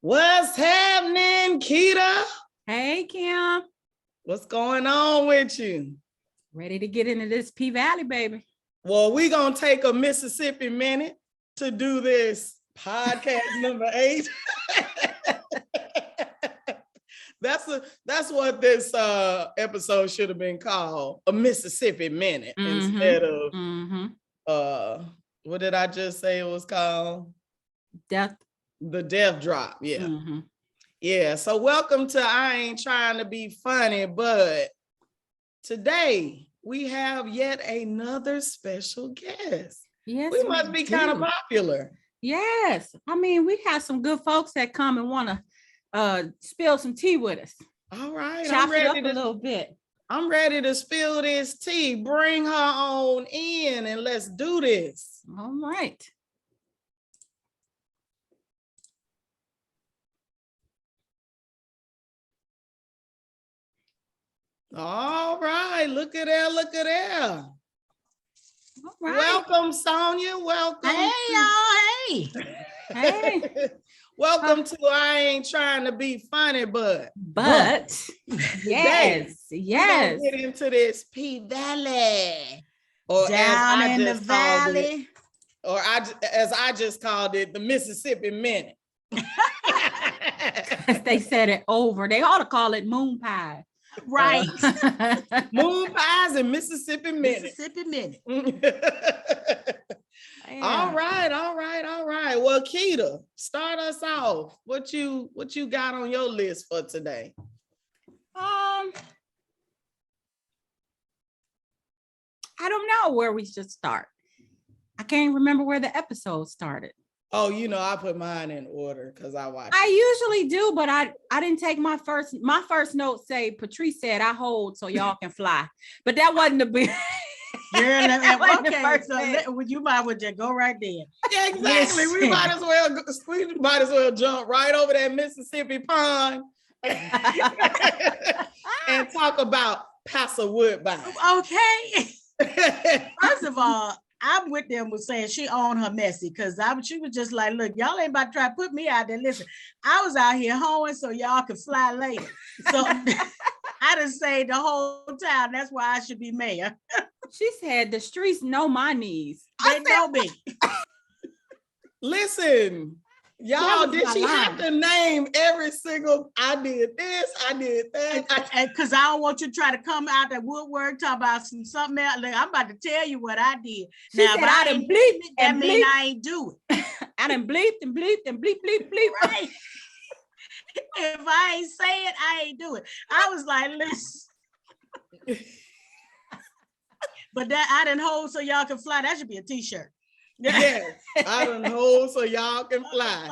What's happening, Keita? Hey, Kim. What's going on with you? Ready to get into this P Valley, baby. Well, we're going to take a Mississippi minute to do this podcast number 8. That's what this episode should have been called, a Mississippi minute, instead of what did I just say it was called? The death drop. Yeah. Yeah. So welcome to I Ain't Trying to Be Funny, but today we have yet another special guest. Yes, we must be kind of popular. Yes. I mean, we have some good folks that come and want to spill some tea with us. All right. Chop it up a little bit. I'm ready to spill this tea. Bring her on in and let's do this. All right. All right. Look at there. Look at there. All right. Welcome, Sonya. Welcome. Hey, y'all. Hey. Welcome to I Ain't Trying to Be Funny, but yes. We're gonna get into this P Valley, or down in the valley, or as I just called it, the Mississippi Minute. They said it over. They ought to call it moon pie. Right. Moon pies and Mississippi Minute. Mississippi Minute. Yeah. All right. Well, Keita, start us off. What you got on your list for today? I don't know where we should start. I can't remember where the episode started. Oh, I put mine in order because I watched. I usually do, but I didn't take my first note say Patrice said I hold so y'all can fly. But that wasn't the big okay, so you might as well just go right there. Yeah, exactly. We might as well jump right over that Mississippi pond and talk about Passa Woodbine. Okay. First of all, I'm with them with saying she owned her messy because she was just like, look, y'all ain't about to try to put me out there. Listen, I was out here hoeing so y'all could fly later. So I done saved the whole town. That's why I should be mayor. She said the streets know my knees. They know me. Listen, y'all, did she have to name every single, I did this, I did that? Because I don't want you to try to come out that woodwork, talk about something else. Like, I'm about to tell you what I did. She said, but I done bleeped and mean I ain't do it. I done bleeped and bleeped and bleep. Right. If I ain't say it, I ain't do it. I was like, listen. But that I done hold so y'all can fly. That should be a t-shirt. Yes, I done hold so y'all can fly.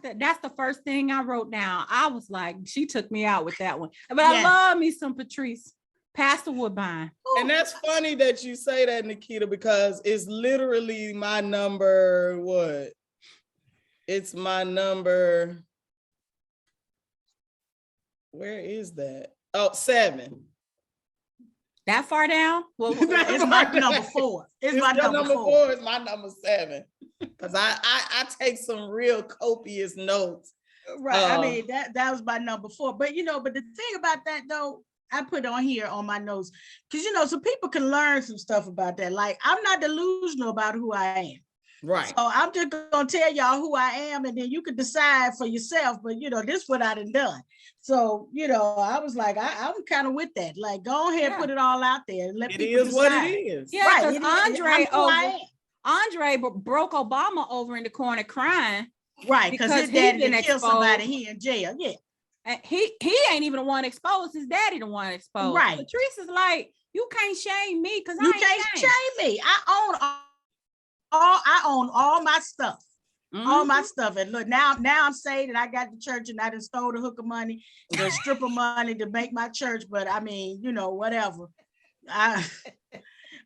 That's the first thing I wrote down. I was like, she took me out with that one. But I love me some Patrice. Passa Woodbine. And that's funny that you say that, Nikita, because it's literally my number, what? It's my number. Where is that? Oh, 7. That far down? Well, it's my number 4. It's my number 4. It's my number 7. Because I take some real copious notes. Right. I mean, that was my number 4. But but the thing about that though, I put on here on my notes, because so people can learn some stuff about that. Like, I'm not delusional about who I am. Right. So I'm just gonna tell y'all who I am, and then you can decide for yourself. But this is what I done. So I was like, I'm kind of with that. Like, go ahead, put it all out there, and let people decide. What it is. Yeah, because Andre broke Obama over in the corner crying. Right, because his daddy didn't kill somebody. He in jail. Yeah. And he ain't even the one exposed. His daddy the one exposed. Right. Patrice is like, you can't shame me because you can't shame me. I own all my stuff. All my stuff. And look, now I'm saying that I got the church and I done stole the hooker money, the stripper money to make my church. But I mean, whatever.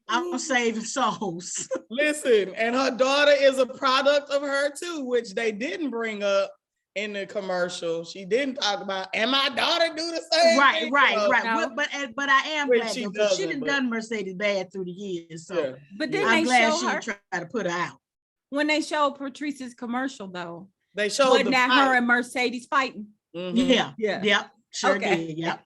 I'm saving souls. Listen, and her daughter is a product of her too, which they didn't bring up in the commercial. She didn't talk about, and my daughter do the same thing. Right. No. But I am glad she done Mercedes bad through the years. So but then I'm glad she try to put her out. When they showed Patrice's commercial though, They showed Wasn't that her and Mercedes fighting? Yep, sure Okay. did. Yep.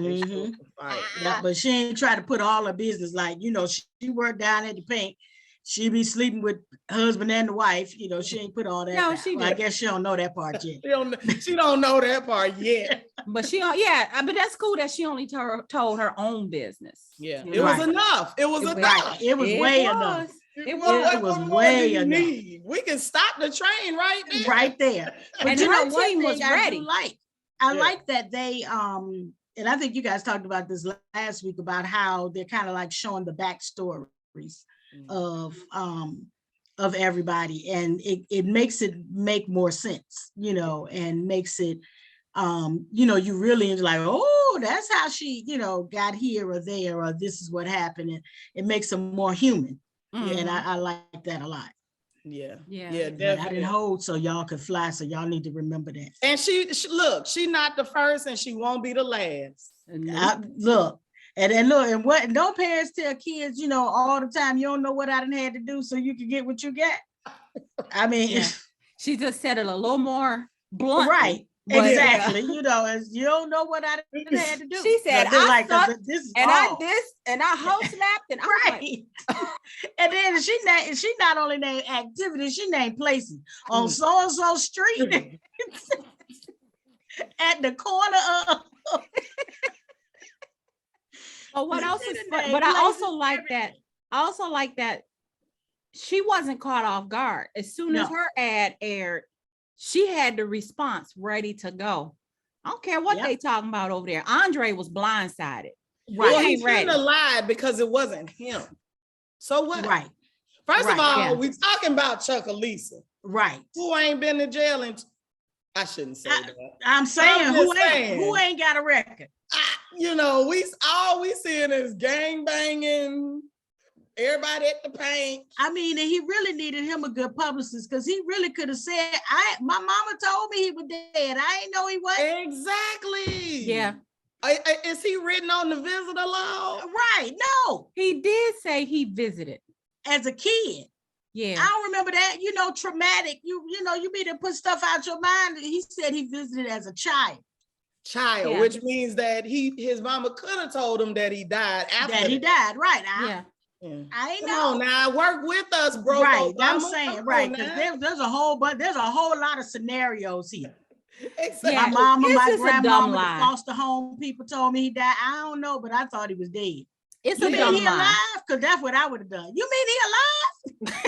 Yeah, but she ain't try to put all her business, like, you know, she worked down at the Pynk. She be sleeping with husband and the wife, you know, she ain't put all that. No, down. she Well, I guess she don't know that part yet. she don't know that part yet. But but that's cool that she only told her own business. Yeah, it was enough. It was enough. It was way enough. It was way enough. We can stop the train right there. Right there. But and you know, her team was ready. I like that they and I think you guys talked about this last week about how they're kind of like showing the backstories of everybody, and it makes it make more sense, you know, and makes it you know, you really like, oh, that's how she, you know, got here or there, or this is what happened, and it makes them more human. And I like that a lot. Yeah, definitely. I didn't hold so y'all could fly, so y'all need to remember that. And she look, she not the first, and she won't be the last. Look, and what don't parents tell kids, you know, all the time, you don't know what I done had to do so you can get what you get. I mean, she just said it a little more blunt, right? Exactly. You know, as you don't know what I had to do. She said, I hoe slapped, and right. And then she not only named activities, she named places on so-and-so street at the corner of. But what else is fun, but I also like that she wasn't caught off guard. As soon as her ad aired, she had the response ready to go. I don't care what they talking about over there. Andre was blindsided. Right. Well, he shouldn't have lied because it wasn't him. So what? Right. First of all, we talking about Chucalissa. Right. Who ain't been to jail and I shouldn't say that. I'm saying who ain't got a record. You know, all we seeing is gang banging. Everybody at the Pynk. I mean, and he really needed him a good publicist, because he really could have said, my mama told me he was dead. I ain't know he was. Exactly. Yeah. Is he written on the visitor log? Right. No. He did say he visited. As a kid. Yeah. I don't remember that. You know, traumatic. You know, you need to put stuff out your mind. He said he visited as a child. Which means that his mama could have told him that he died after that. He died, right. I ain't know. Now work with us, bro. Right, I'm saying, right, because there's a whole lot of scenarios here. Exactly. My mama, my grandmama, the foster home people told me he died. I don't know, but I thought he was dead. It's you a mean dumb he lie. alive? Because that's what I would have done. You mean he alive?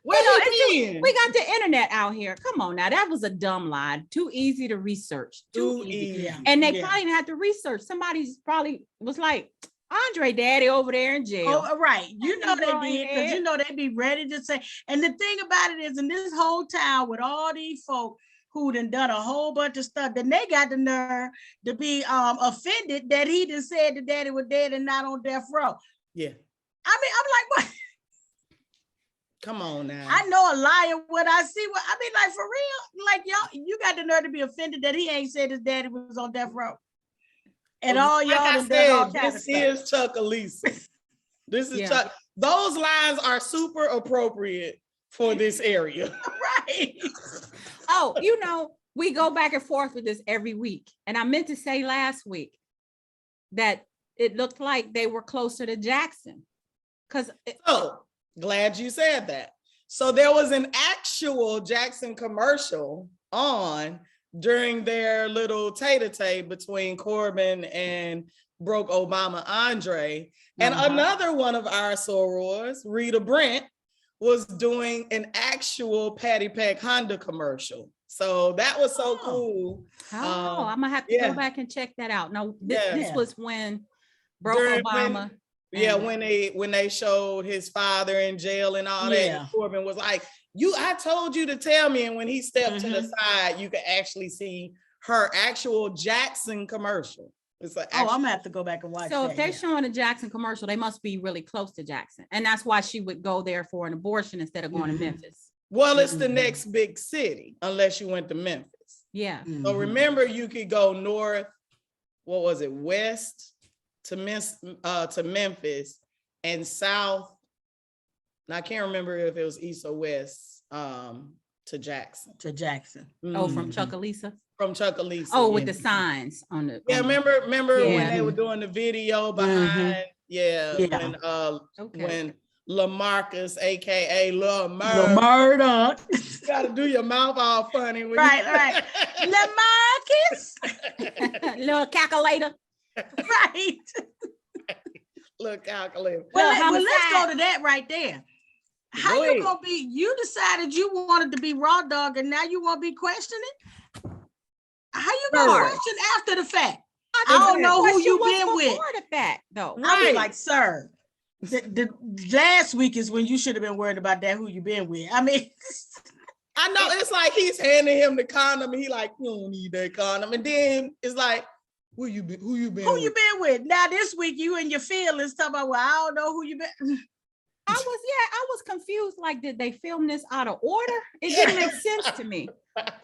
We got the internet out here. Come on now, that was a dumb lie. Too easy to research. Too easy. Yeah. And they probably didn't have to research. Somebody's probably was like, Andre daddy over there in jail. Oh, right. You know they did, because you know they be ready to say. And the thing about it is, in this whole town with all these folk who done a whole bunch of stuff, then they got the nerve to be offended that he done said the daddy was dead and not on death row. Yeah. I mean, I'm like, what? Come on now. I know a liar when I see what I mean, like, for real. Like, y'all, you got the nerve to be offended that he ain't said his daddy was on death row. And all y'all said, this is Chucalissa. This is Chuck. Those lines are super appropriate for this area. Right. Oh, you know, we go back and forth with this every week. And I meant to say last week that it looked like they were closer to Jackson. Glad you said that. So there was an actual Jackson commercial on during their little tete-a-tete between Corbin and Broke Obama Andre. And another one of our sorors, Rita Brent, was doing an actual Patty Peck Honda commercial. So that was so cool. I'm gonna have to go back and check that out. No, this was when Broke Obama. When they showed his father in jail and all that, and Corbin was like, I told you to tell me. And when he stepped to the side, you could actually see her actual Jackson commercial. It's like, I'm gonna have to go back and watch. So if they're showing a Jackson commercial, they must be really close to Jackson. And that's why she would go there for an abortion instead of going to Memphis. Well, it's the next big city, unless you went to Memphis. Yeah. So remember, you could go north, west to Memphis, and south. And I can't remember if it was east or west to Jackson. Oh, from Chucalissa. From Chucalissa. Oh, with the signs on the. Yeah, remember when they were doing the video behind? When LaMarcus, aka LaMurda. You gotta do your mouth all funny. Right. LaMarcus. Little calculator. Right. Little calculator. Well, let's go to that right there. How you gonna be? You decided you wanted to be raw dog, and now you want to be questioning? How you gonna question after the fact? I don't know who you been with. Before the fact, though. I was like, sir, the last week is when you should have been worried about that. Who you been with? I mean, I know it's like he's handing him the condom, and he like, you don't need that condom, and then it's like, who you been with? Now this week you and your feelings talking about, well, I don't know who you been. I was confused. Like, did they film this out of order? It didn't make sense to me.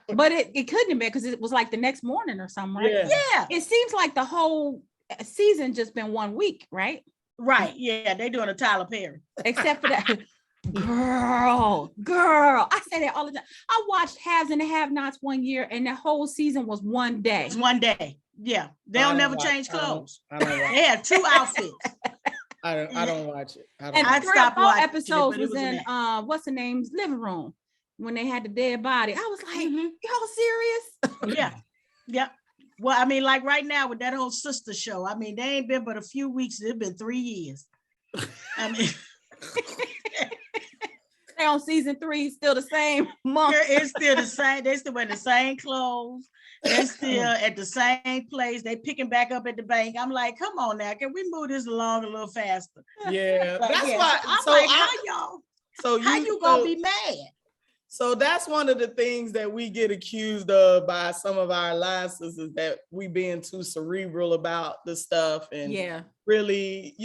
But it couldn't have been because it was like the next morning or something, right? Yeah. It seems like the whole season just been 1 week, right? Right. Yeah, they doing a Tyler Perry. Except for that. Girl. I say that all the time. I watched Haves and the Have-Nots 1 year, and the whole season was 1 day. It's 1 day. Yeah. They don't never change clothes. I don't watch. They have 2 outfits. I don't watch it. I stopped watching episodes was in what's the name's living room when they had the dead body. I was like, y'all serious? Yeah. Well, I mean, like right now with that whole sister show, I mean, they ain't been but a few weeks. It's been 3 years. I mean, they on season 3, still the same month. It's still the same. They still wearing the same clothes. They're still at the same place. They picking back up at the bank. I'm like, come on now, can we move this along a little faster? Yeah, like, that's yeah. why. I'm like, how you gonna be mad? So that's one of the things that we get accused of by some of our alliances is that we being too cerebral about the stuff and really,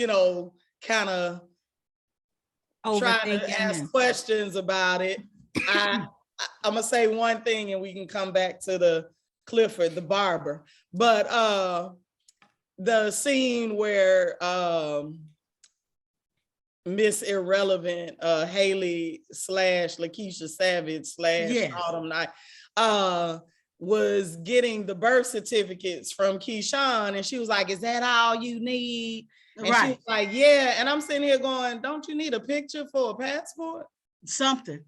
kind of trying to ask questions about it. I'm gonna say one thing and we can come back to the Clifford, the barber, but the scene where Miss Irrelevant, Haley / Lakeisha Savage / Autumn Night was getting the birth certificates from Keyshawn, and she was like, "Is that all you need?" And she was like, "Yeah." And I'm sitting here going, "Don't you need a picture for a passport? Something."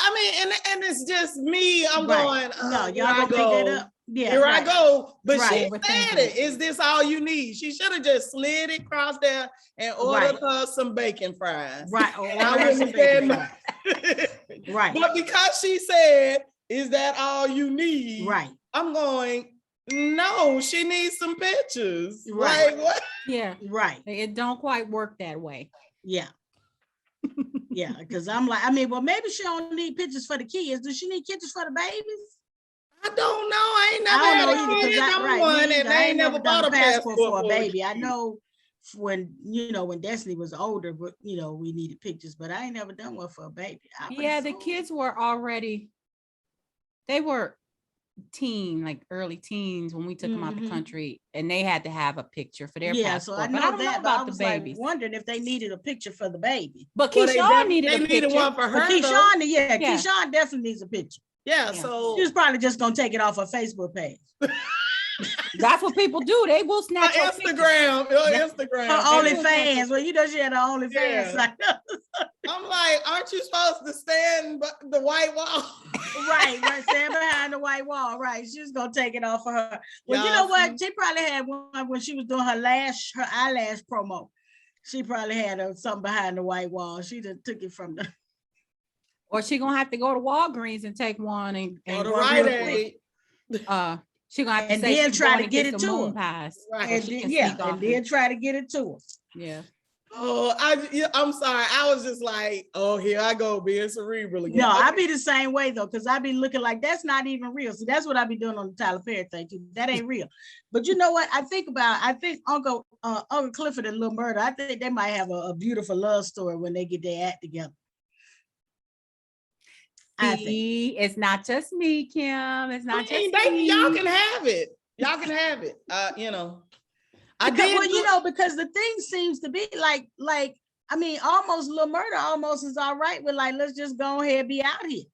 I mean, and it's just me. I'm going, no, y'all gonna pick that up. Yeah, here I go. But she said it. Is this all you need? She should have just slid it across there and ordered her some bacon fries. Right. I wouldn't have said no. Right. But because she said, "Is that all you need?" Right. I'm going, no, she needs some pictures. Right. Like what? Yeah. Right. It don't quite work that way. Yeah. Yeah, because I'm like, I mean, well, maybe she don't need pictures for the kids. Does she need pictures for the babies? I don't know. I ain't never had a kid. I ain't never bought a passport for a baby. I know when Destiny was older, but we needed pictures, but I ain't never done one for a baby. The kids were already, they were early teens when we took them out the country, and they had to have a picture for their passport. So I know that about the babies. Wondering if they needed a picture for the baby. But Keyshawn needed one for her. Keyshawn, Keyshawn definitely needs a picture. Yeah, so she's probably just gonna take it off her Facebook page. That's what people do. They will snatch her Instagram. Her OnlyFans. Well, she had her OnlyFans. Yeah. I'm like, aren't you supposed to stand the white wall? Right. Stand behind the white wall. Right. She's gonna take it off of her. Well, you know what? She probably had one when she was doing her eyelash promo. She probably had something behind the white wall. She just took it from the. Or she gonna have to go to Walgreens and take one and the Rite Aid. She gonna have to and then try to get it to her. Right. And then try to get it to her. Yeah. Oh, I'm sorry. I was just like, oh, here I go being cerebral again. No, I be the same way though, because I be looking like that's not even real. So that's what I be doing on the Tyler Perry thing too. That ain't real. But you know what? I think Uncle Clifford and Lil Murda, I think they might have a beautiful love story when they get their act together. It's not just me, Kim. It's not just me. Y'all can have it. Y'all can have it. Because the thing seems to be like, I mean, almost Lil Murda almost is all right with like, let's just go ahead and be out here.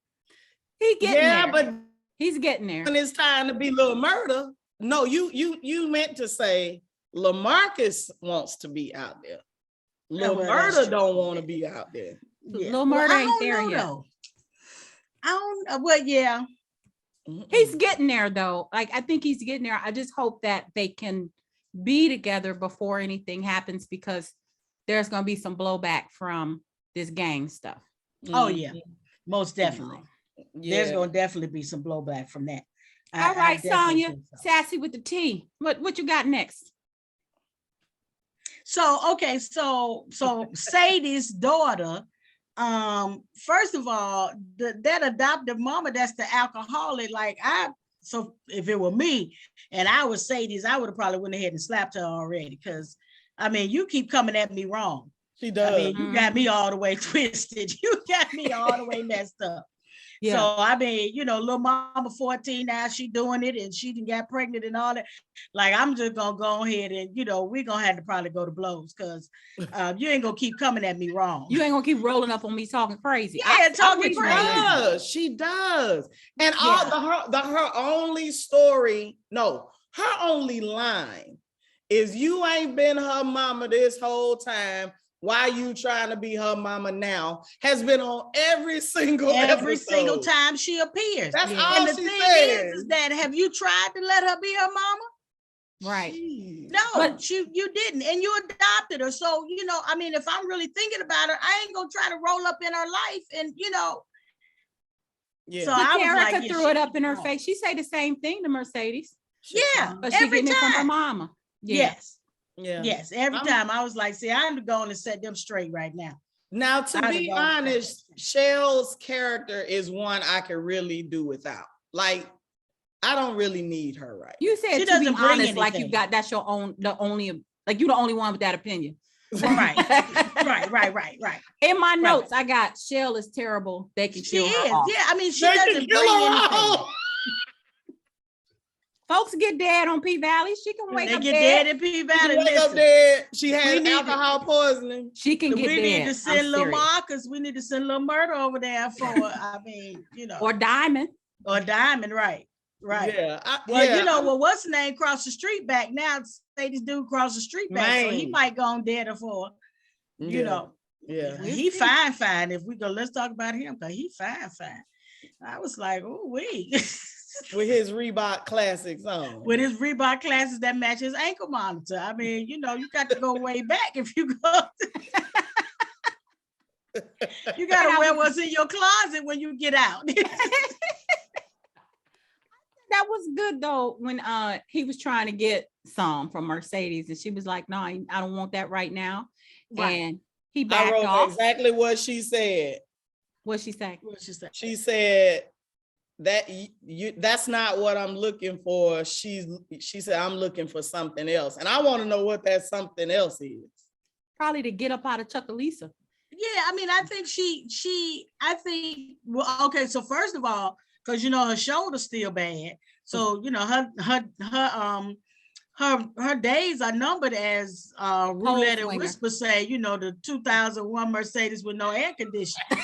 He getting there. but he's getting there. When it's time to be little murder, no, you meant to say LaMarcus wants to be out there. Little murder don't want to be out there. Yeah. Little murder ain't there yet. Though. I don't know. Well, yeah. He's getting there though. Like I think he's getting there. I just hope that they can be together before anything happens, because there's going to be some blowback from this gang stuff. Oh yeah, most definitely. Yeah. There's going to definitely be some blowback from that. All right, Sonya, sassy with the T. What you got next? So okay, so Sadie's daughter. First of all, that adoptive mama, that's the alcoholic. Like so if it were me and I was Sadie's, I would have probably went ahead and slapped her already, because I mean, you keep coming at me wrong. She does. I mean, you got me all the way twisted. You got me all the way messed up. Yeah. So I mean, little mama 14 now, she doing it, and she done got pregnant and all that. Like, I'm just gonna go ahead and we're gonna have to probably go to blows, because you ain't gonna keep coming at me wrong. You ain't gonna keep rolling up on me talking crazy. Yeah, talking crazy. She does. And her only story, no, her only line is, you ain't been her mama this whole time. Why you trying to be her mama now? Has been on every single single time she appears. That's all and the she thing said. is that, have you tried to let her be her mama? Right. No, but you didn't, and you adopted her. So I mean, if I'm really thinking about her, I ain't gonna try to roll up in her life, and Yeah. So I was Erica like, threw it up in her face. She say the same thing to Mercedes. Yeah, but she every getting time. it from her mama. Yeah. Yes. Yeah. Yes. Every time I was like, see, I'm going to set them straight right now. Now, to be honest, Shell's character is one I can really do without. Like, I don't really need her right. You said she to be doesn't bring honest, like anything. that's your own, like you're the only one with that opinion. Right. right. In my notes, I got Shell is terrible. They can kill her off. Yeah, I mean, she doesn't bring anything. Folks get dead on P Valley. She can wake up dead. They get dead in P Valley. Wake up dead. She had alcohol poisoning. She can get dead. We need to send little Marcus. We need to send little Murder over there for. I mean, or Diamond. Or Diamond, right? Yeah. Well, what's the name? Cross the street back now. Say this dude cross the street back, so he might go on dead for. Yeah. He fine. If we go, let's talk about him, because he fine. I was like, oh wait. With his Reebok classics on. With his Reebok classics that match his ankle monitor. I mean, you got to go way back if you go. You got to wear what's in your closet when you get out. That was good though, when he was trying to get some from Mercedes, and she was like, no, I don't want that right now. Right. And he backed off. Exactly what she said. What'd she say? She said, that's not what I'm looking for. She said, I'm looking for something else, and I want to know what that something else is. Probably to get up out of Chucalissa. Yeah, I mean, I think well, okay, so first of all, because her shoulder's still bad, so her days are numbered, as Roulette and Whisper say, the 2001 Mercedes with no air conditioning.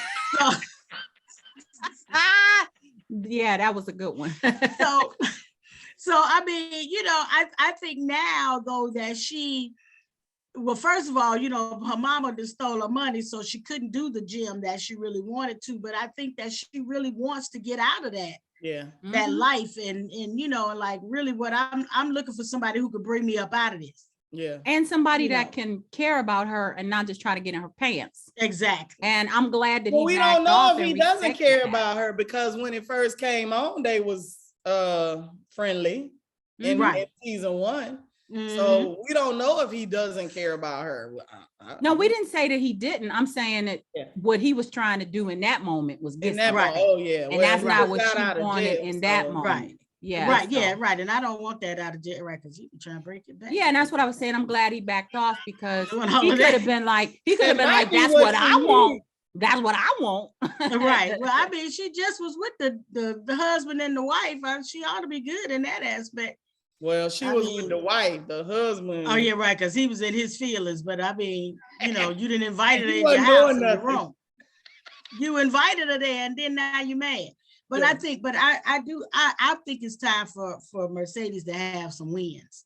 Yeah, that was a good one. so I mean, I think now though that first of all, her mama just stole her money, so she couldn't do the gym that she really wanted to. But I think that she really wants to get out of that. Yeah. That life, and like really what I'm looking for, somebody who could bring me up out of this. Yeah. And somebody that can care about her and not just try to get in her pants. Exactly. And I'm glad that we don't know if he doesn't care about her, because when it first came on, they was friendly in season 1. Mm-hmm. So we don't know if he doesn't care about her. No, we didn't say that he didn't. I'm saying that what he was trying to do in that moment was get right. Oh yeah. And that's not what she wanted in that moment. Right. Yeah. Right. So. Yeah. Right. And I don't want that out of jail, right? Because he be trying to break it back. Yeah, and that's what I was saying. I'm glad he backed off, because he could have been like, that's what I want. That's what I want. Right. Well, I mean, she just was with the husband and the wife. She ought to be good in that aspect. Well, she was with the wife, the husband. Oh yeah, right. Because he was in his feelings. But I mean, you didn't invite her in your house in the room. You invited her there, and then now you're mad. But I think it's time for Mercedes to have some wins.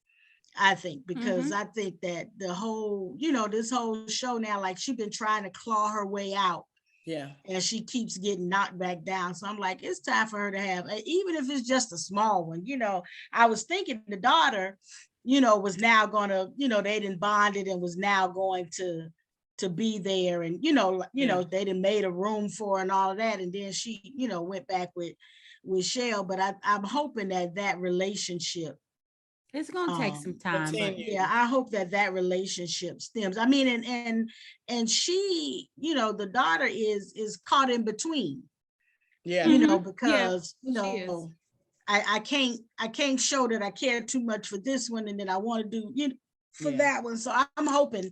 I think, because I think that the whole, this whole show now, like she's been trying to claw her way out. Yeah. And she keeps getting knocked back down. So I'm like, it's time for her to have, even if it's just a small one, I was thinking the daughter, was now gonna, they done bonded and was now going to be there. And, they done made a room for her and all of that. And then she, went back with Shell. But I'm hoping that relationship, it's gonna take some time, but yeah, I hope that relationship stems. I mean, and she, the daughter is caught in between. Yeah, because I can't show that I care too much for this one, and then I want to do for that one. So I'm hoping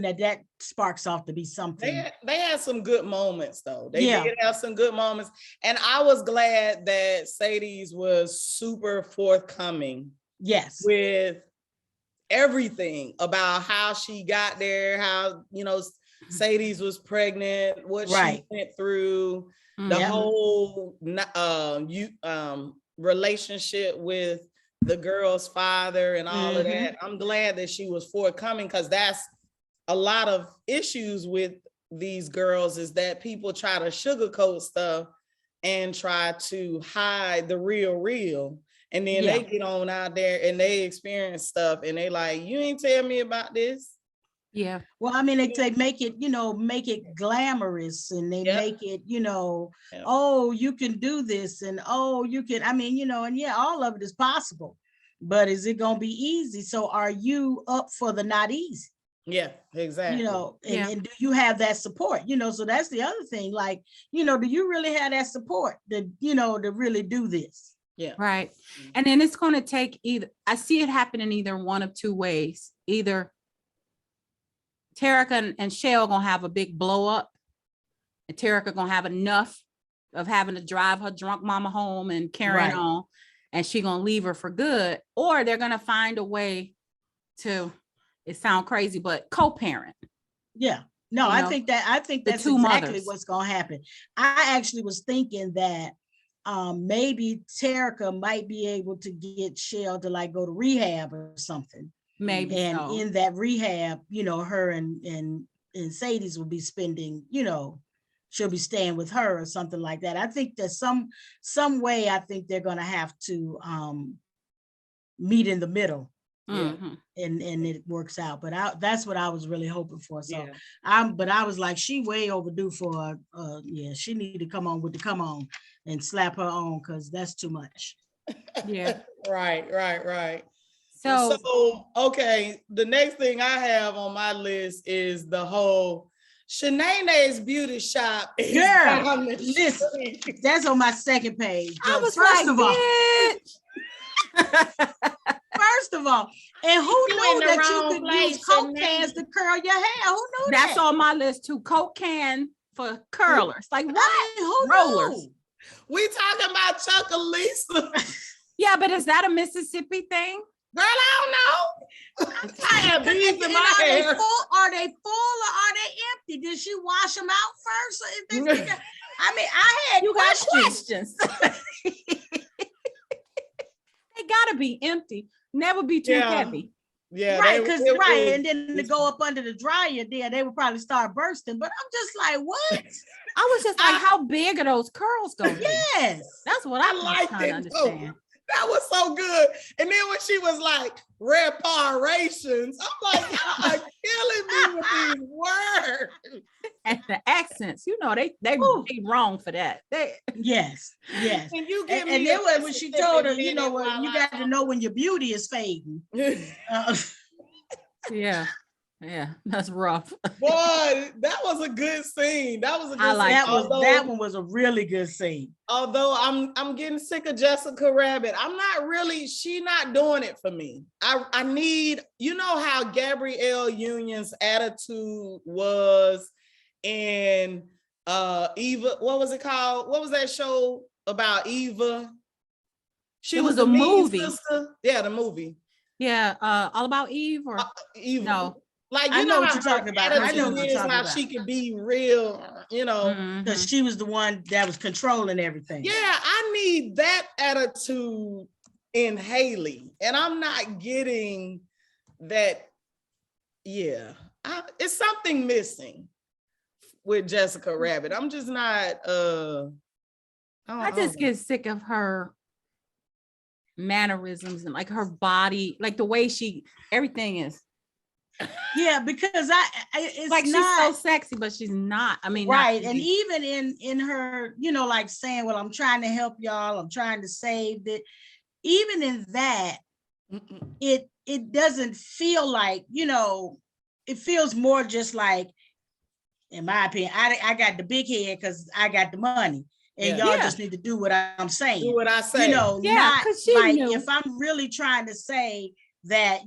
that sparks off to be something. They had some good moments though. They did have some good moments. And I was glad that Sadie's was super forthcoming. Yes. With everything about how she got there, how, Sadie's was pregnant, what she went through, the whole relationship with the girl's father and all of that. I'm glad that she was forthcoming, because that's a lot of issues with these girls, is that people try to sugarcoat stuff and try to hide the real. And then they get on out there and they experience stuff and they like, you ain't tell me about this. Yeah. Well, I mean, they make it, make it glamorous, and they make it, oh, you can do this, and oh, you can, and all of it is possible, but is it going to be easy? So are you up for the not easy? Yeah, exactly. And do you have that support? So that's the other thing. Like, do you really have that support to really do this? Yeah. Right. And then it's going to take I see it happening either one of two ways. Either Terrica and Shell gonna have a big blow up, and Terrica gonna have enough of having to drive her drunk mama home and carrying on, and she gonna leave her for good, or they're gonna find a way to, it sounds crazy, but co-parent. Yeah. No, I think that's exactly what's gonna happen. I actually was thinking that maybe Terrica might be able to get Shell to like go to rehab or something. Maybe. And in that rehab, her and Sadie's will be spending, she'll be staying with her or something like that. I think there's some way I think they're gonna have to meet in the middle. And it works out, but that's what I was really hoping for. So but I was like, she way overdue for she need to come on and slap her on, because that's too much. Yeah. Right. So okay, the next thing I have on my list is the whole Shanae's beauty shop. Girl, listen, that's on my second page. I was First of all, and who knew that you could use Coke cans to curl your hair? Who knew that? That's on my list too. Coke can for curlers. Like what? Who rollers? Knew? We talking about Chucalissa. Yeah, but is that a Mississippi thing? Girl, I don't know. I have beads in my hair. Are they full or are they empty? Did she wash them out first? I had questions. They gotta be empty. Never be too heavy. Yeah, right, and then to go up under the dryer there, they would probably start bursting. But I'm just like, what? I was just like, how big are those curls going? Yes, that's what I like to understand. That was so good. And then when she was like reparations, I'm like, y'all are killing me with these words. And the accents, they wrong for that. Yes. Can you give me? And then when she told her, you got to know when your beauty is fading. Yeah, that's rough. Boy, that was a good scene. That was a good scene. That one was a really good scene. Although I'm getting sick of Jessica Rabbit. She's not doing it for me. I need, how Gabrielle Union's attitude was in Eva, what was it called? What was that show about Eva? It was a movie. Sister. Yeah, the movie. Yeah, All About Eve or Eve. No. Like, I know what you're talking about. I know how she can be real. because she was the one that was controlling everything. Yeah, I need that attitude in Haley, and I'm not getting that. Yeah, it's something missing with Jessica Rabbit. I'm just not. I just get sick of her mannerisms and like her body, like the way everything is. Yeah, because it's like not, she's so sexy, but she's not. I mean, right. And even in her, like saying, well, I'm trying to help y'all, I'm trying to save it. Even in that, it doesn't feel like, it feels more just like, in my opinion, I got the big head because I got the money. And y'all just need to do what I'm saying. Do what I say. Not like if I'm really trying to say that,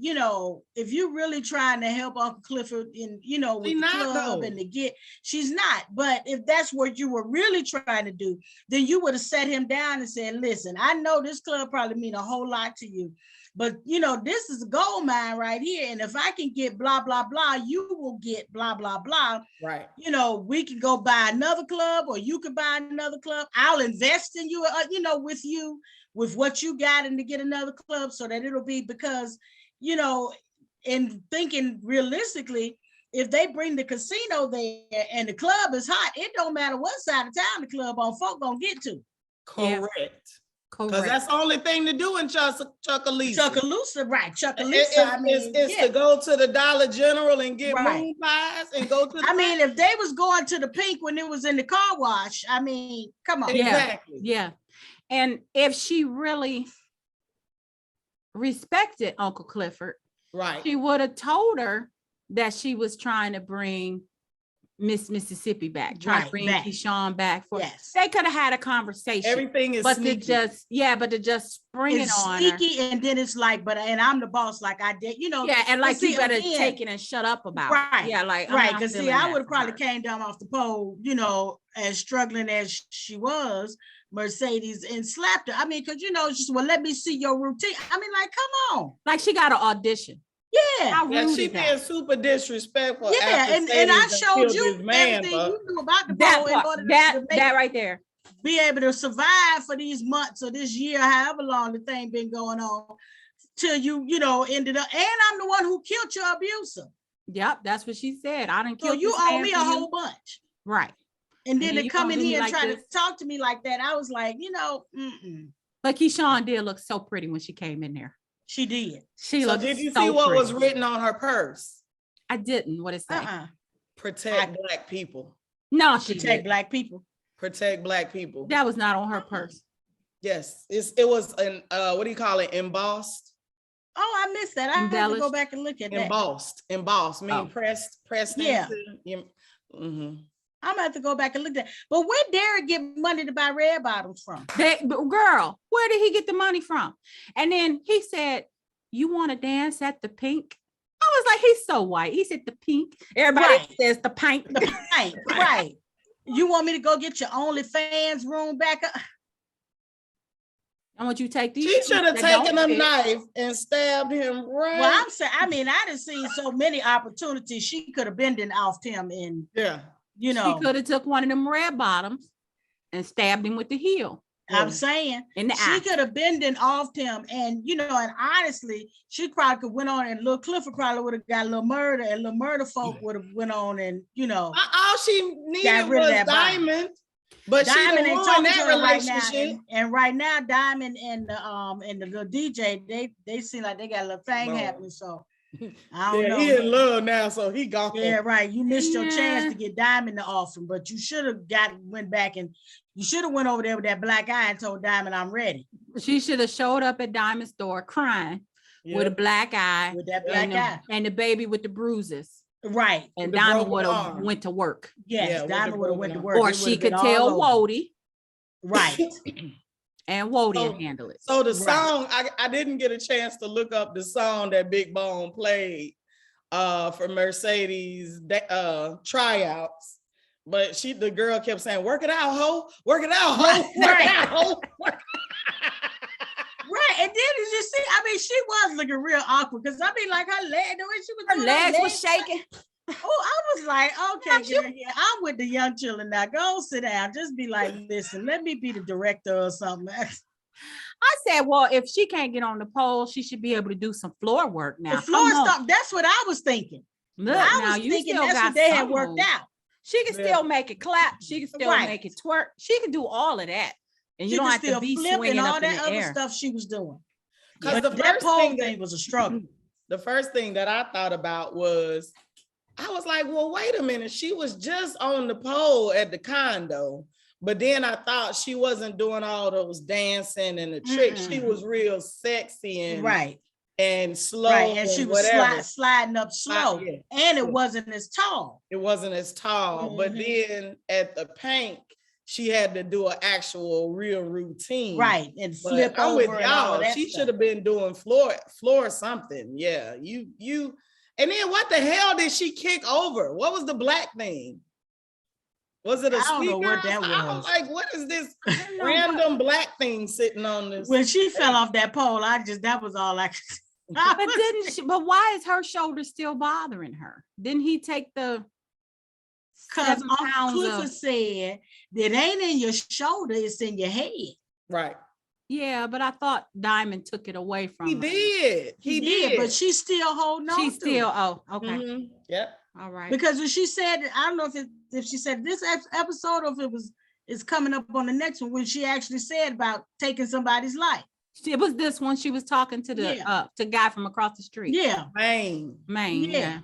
if you're really trying to help Uncle Clifford in, with the club and to get, she's not. But if that's what you were really trying to do, then you would have set him down and said, listen, I know this club probably mean a whole lot to you, but this is a gold mine right here. And if I can get blah, blah, blah, you will get blah, blah, blah. Right. We can go buy another club or you can buy another club. I'll invest in you, with you, with what you got and to get another club so that it'll be because, in thinking realistically, if they bring the casino there and the club is hot, it don't matter what side of town the club on, folk gonna get to. Correct. Because that's the only thing to do in Chucalissa. Chucalissa, right. Chucalissa, it's to go to the Dollar General and get moon pies and go to the if they was going to the Pynk when it was in the car wash, come on. Exactly. Yeah. And if she really respected Uncle Clifford, right, she would have told her that she was trying to bring Miss Mississippi back, trying to bring Keyshawn back. They could have had a conversation. Everything is sneaky. To just spring it on sneaky, her. And then it's like, and I'm the boss, like I did, and like you better take it and shut up about it. Yeah, like right. Because I would have probably came down off the pole, as struggling as she was, Mercedes, and slapped her. Because just let me see your routine. Like, come on. Like she got an audition. Yeah, she being super disrespectful. Yeah, and I showed you everything you knew about the bowl in order that right there. Be able to survive for these months or this year, however long the thing been going on, till you ended up. And I'm the one who killed your abuser. Yep, that's what she said. I didn't kill you. Owe me a whole bunch, right? And then to come in here and try to talk to me like that, I was like, But Keyshawn did look so pretty when she came in there. She did. Did you see what was written on her purse? I didn't. What it say? Protect Black people. No, protect Black people. Protect Black people. That was not on her purse. Yes, it was an what do you call it? Embossed. Oh, I missed that. I have to go back and look at that. Embossed. Mean pressed. Yeah. I'm gonna have to go back and look at that. But where Derrick get money to buy red bottoms from? Girl, where did he get the money from? And then he said, "You want to dance at the Pynk?" I was like, he's so white. He said the Pynk. Everybody says the Pynk. The Pynk, right. You want me to go get your OnlyFans room back up? I want you to take these. She should have taken a knife and stabbed him right. Well, I'm saying, I done seen so many opportunities. She could have been off him and she could have took one of them red bottoms and stabbed him with the heel. I'm saying she could have been off him, and and honestly, she probably could went on, and Little Clifford probably would have got a little murder, and little murder folk would have went on, and all she needed was Diamond. But Diamond she ain't talking that relationship. Right now, and right now, Diamond and the little DJ, they seem like they got a little thing happening. So I don't know. He in love now, so he gone. Yeah, right. You missed your chance to get Diamond to offer, but you should have went back and you should have went over there with that black eye and told Diamond, I'm ready. She should have showed up at Diamond's door crying with a black eye, with that black eye, and the baby with the bruises. Right. And Diamond would have went to work. Yes, Diamond would have went to work. Or she could tell Wody. Right. And Wody handle it. So the song, I didn't get a chance to look up the song that Big Bone played for Mercedes tryouts. But the girl kept saying, work it out, ho. Work it out, ho. Work it out, ho. Right, and then you see, she was looking real awkward because like her leg, the way she was, her legs was shaking. I was like, okay, girl, yeah, I'm with the young children now. Go sit down. Just be like, listen, let me be the director or something. I said, well, if she can't get on the pole, she should be able to do some floor work now. The floor stuff, that's what I was thinking. Look, I now was you thinking still that's got what they had worked out. She can still make it clap. She can still make it twerk. She can do all of that. And you don't have to be swinging up in the air. All that other stuff she was doing. Because the first thing was a struggle. The first thing that I thought about was, I was like, well, wait a minute. She was just on the pole at the condo. But then I thought she wasn't doing all those dancing and the tricks. She was real sexy and slow. Right. And she was sliding up slow. And it wasn't as tall. It wasn't as tall. But then at the Pynk, she had to do an actual real routine. Right. And flip over. I'm with y'all. She should have been doing floor something. Yeah. You and then what the hell did she kick over? What was the black thing? Was it a speaker? I don't know what that was. I was like, what is this random black thing sitting on this? When she fell off that pole, that was all I could see. But why is her shoulder still bothering her? Didn't he take the Because Uncle Clifford said that ain't in your shoulder, it's in your head. Right. Yeah, but I thought Diamond took it away from her. He did, but she's still holding on. Okay. Mm-hmm. Yep. All right. Because when she said, I don't know if she said this episode or if it's coming up on the next one, when she actually said about taking somebody's life. It was this one. She was talking to the guy from across the street. Yeah. Maine. Yeah.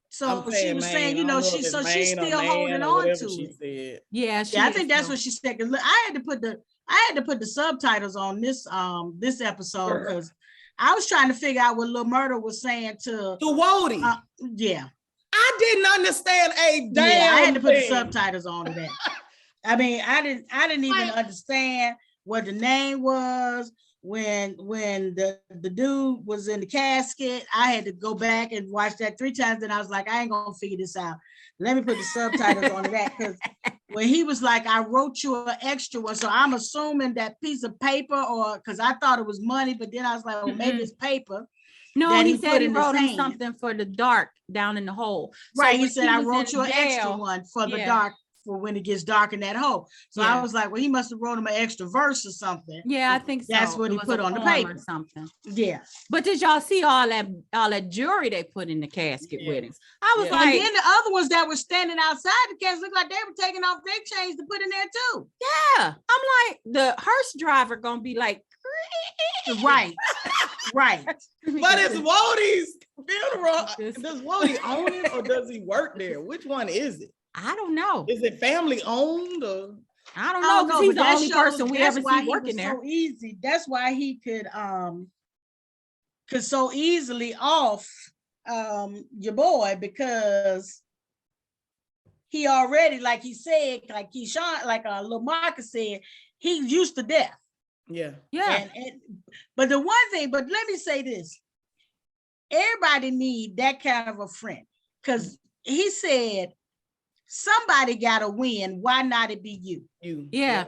So she was saying, she's still holding on to it. Yeah. I think that's what she said. Cause look, I had to put the subtitles on this episode because I was trying to figure out what Lil Murder was saying to Wody. Yeah. I didn't understand a damn I had to put the subtitles on to that. I mean, I didn't even understand what the name was. When the dude was in the casket, I had to go back and watch that 3 times. Then I was like, I ain't gonna figure this out. Let me put the subtitles on that, because when he was like, I wrote you an extra one, so I'm assuming that piece of paper, or because I thought it was money, but then I was like, well, maybe it's paper. No, he said he wrote him something for the dark down in the hole. Right, he said, I wrote you an extra one for the dark, for when it gets dark in that hole. So I was like, well, he must have wrote him an extra verse or something. Yeah, I think so. That's what he put on the paper or something. Yeah. But did y'all see all that jewelry they put in the casket with him? I was like, and then the other ones that were standing outside the casket looked like they were taking off their chains to put in there too. Yeah. I'm like, the hearse driver gonna be like, right. But it's Wodie's funeral. Does Wody own it or does he work there? Which one is it? I don't know. Is it family owned or? I don't know, because he's the only person we ever see working there. So easy. That's why he could so easily off your boy, because he already, like he said, like Keyshawn, like Lil Marcus said, he's used to death. Yeah. But the one thing, but let me say this, everybody need that kind of a friend, because he said, somebody gotta win. Why not it be you? Yeah.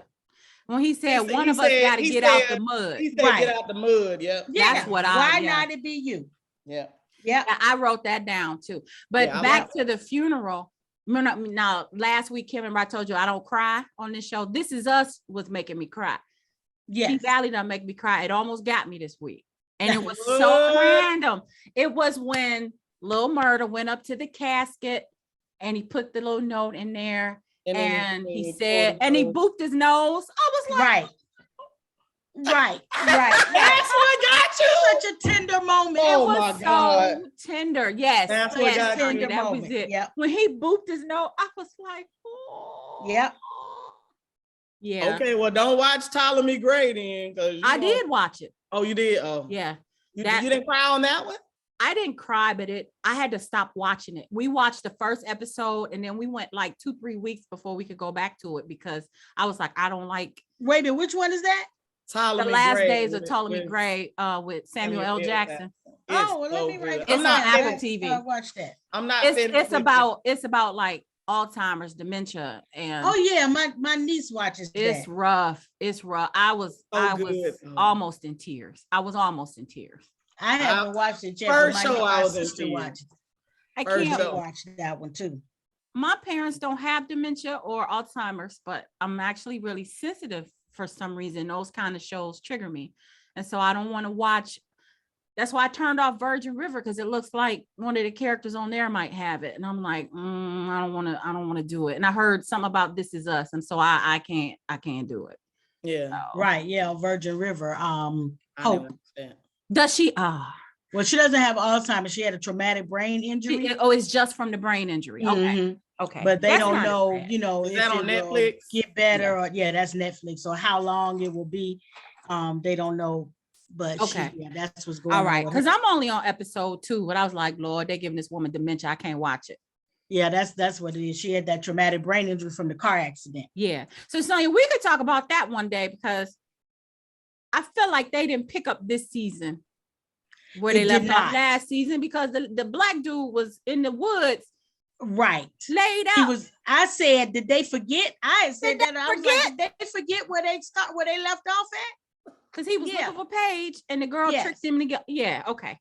When he said one of us gotta get out the mud. He said get out the mud. Yeah. That's what Why not it be you? Yeah. I wrote that down too. But back to the funeral. Now, last week, Kevin, I told you I don't cry on this show. This Is Us was making me cry. Yeah. He Valley done make me cry. It almost got me this week. And it was so random. It was when Lil Murder went up to the casket and he put the little note in there, and he said, and he booped his nose. I was like, right. That's what got you. Such a tender moment. Oh my God. So tender. Yes. That's what got you. That was it. Yep. When he booped his nose, I was like, oh. Yep. Yeah. Okay, well, don't watch Ptolemy Gray then. I did watch it. Oh, you did? Oh. Yeah. You didn't cry on that one? I didn't cry, but I had to stop watching it. We watched the first episode and then we went like 2-3 weeks before we could go back to it, because I was like, I don't like. Wait a minute, which one is that? The Last Days of Ptolemy Gray with Samuel L. Jackson. Well, let me write it. It's on Apple TV. I watched that. I'm not. It's about like Alzheimer's, dementia, and my niece watches that. It's rough. I was almost in tears. I haven't watched it yet. First show I was in tears. I First can't show. watch that one too. My parents don't have dementia or Alzheimer's, but I'm actually really sensitive for some reason. Those kind of shows trigger me. And so I don't want to watch. That's why I turned off Virgin River, because it looks like one of the characters on there might have it. And I'm like, I don't want to do it. And I heard something about This Is Us. And so I can't do it. Yeah. So. Right. Yeah. Virgin River. Hope. Does she? Well, she doesn't have Alzheimer's. She had a traumatic brain injury. It's just from the brain injury. Okay. Mm-hmm. Okay. But they don't know, if that on Netflix? Get better or that's Netflix, or how long it will be. They don't know. But okay, that's what's going on. All right, because I'm only on episode 2, but I was like, Lord, they're giving this woman dementia. I can't watch it. Yeah, that's what it is. She had that traumatic brain injury from the car accident. Yeah. So Sonya, we could talk about that one day, because I feel like they didn't pick up this season where they left off last season, because the black dude was in the woods. Right. Laid out. I said, did they forget? I said that. I was like, did they forget where they left off at? Because he was looking for Paige, and the girl tricked him to get. Yeah, okay.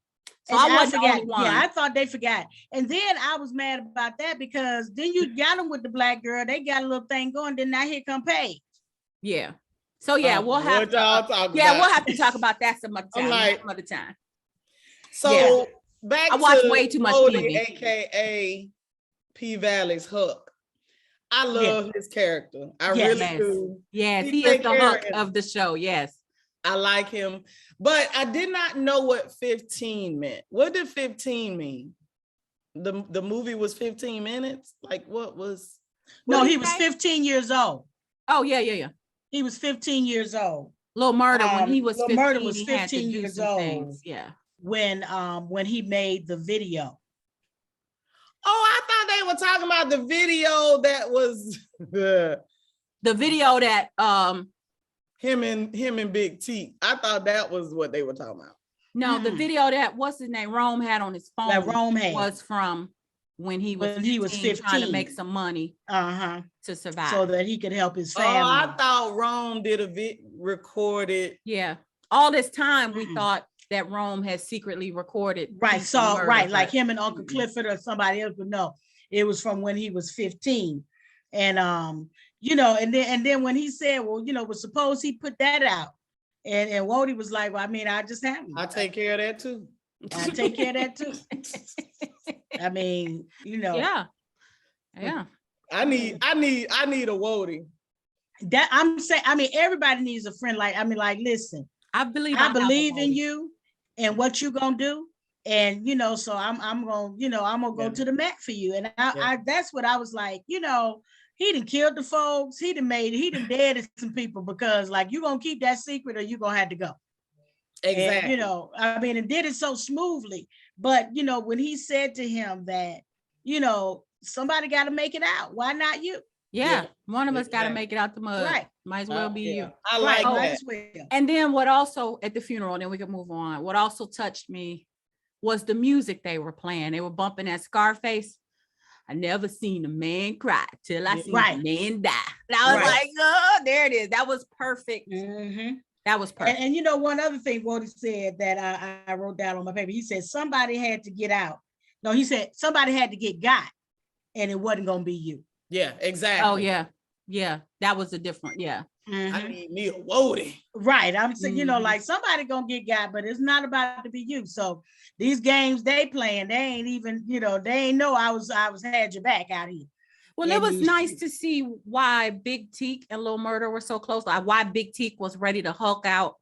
So and I wasn't the only one. Yeah, I thought they forgot. And then I was mad about that, because then you got them with the black girl. They got a little thing going. Then now here come Paige. Yeah. So we'll have to. We'll have to talk about that some other time. So back I watch way too much TV. AKA P Valley's Hook. I love his character. I really do. Yes, he is the hook of the show. Yes. I like him, but I did not know what 15 meant. What did 15 mean? The movie was 15 minutes? Like what was? No, he was 15 years old. Oh, yeah. He was 15 years old. Little Murder, when he was 15, Murder was 15 he had to do years some old. Things. Yeah. When he made the video. Oh, I thought they were talking about the video that was the video that him and Big Teak. I thought that was what they were talking about. No, the video that what's his name Rome had on his phone. That Rome had was from when he was 15, trying to make some money to survive, so that he could help his family. Oh, I thought Rome did recorded. Yeah, all this time we thought that Rome had secretly recorded. Right, so like him and Uncle Clifford or somebody else, but no, it was from when he was 15, and and then when he said, well, suppose he put that out, and Wody was like, well, I mean, I just have him. I take care of that too. I take care of that too. I mean, Yeah. I need a Wody. That I'm saying, I mean, everybody needs a friend. Listen, I believe in you and what you gonna do. And so I'm gonna go to the mat for you. And I that's what I was like, he done killed the folks, he done dead some people, because you gonna keep that secret or you gonna have to go. Exactly. And, I mean, and did it so smoothly. But when he said to him that, somebody got to make it out, why not you? Yeah. One of us got to make it out the mud. Right. Might as well be you. I like that. Well. And then what also at the funeral, and then we can move on. What also touched me was the music they were playing. They were bumping that Scarface. I never seen a man cry till I seen a man die. And I was like, oh, there it is. That was perfect. Mm-hmm. That was perfect. And one other thing Wody said that I wrote down on my paper, he said somebody had to get out. No, he said somebody had to get got, and it wasn't going to be you. Yeah, exactly. Oh, yeah. Yeah, that was a different, Mm-hmm. I need me a Wody. Right. I'm saying, somebody going to get got, but it's not about to be you. So these games they playing, they ain't even, they ain't know I had your back out here. Well, it was nice to see why Big Teak and Lil Murder were so close. Like why Big Teak was ready to Hulk out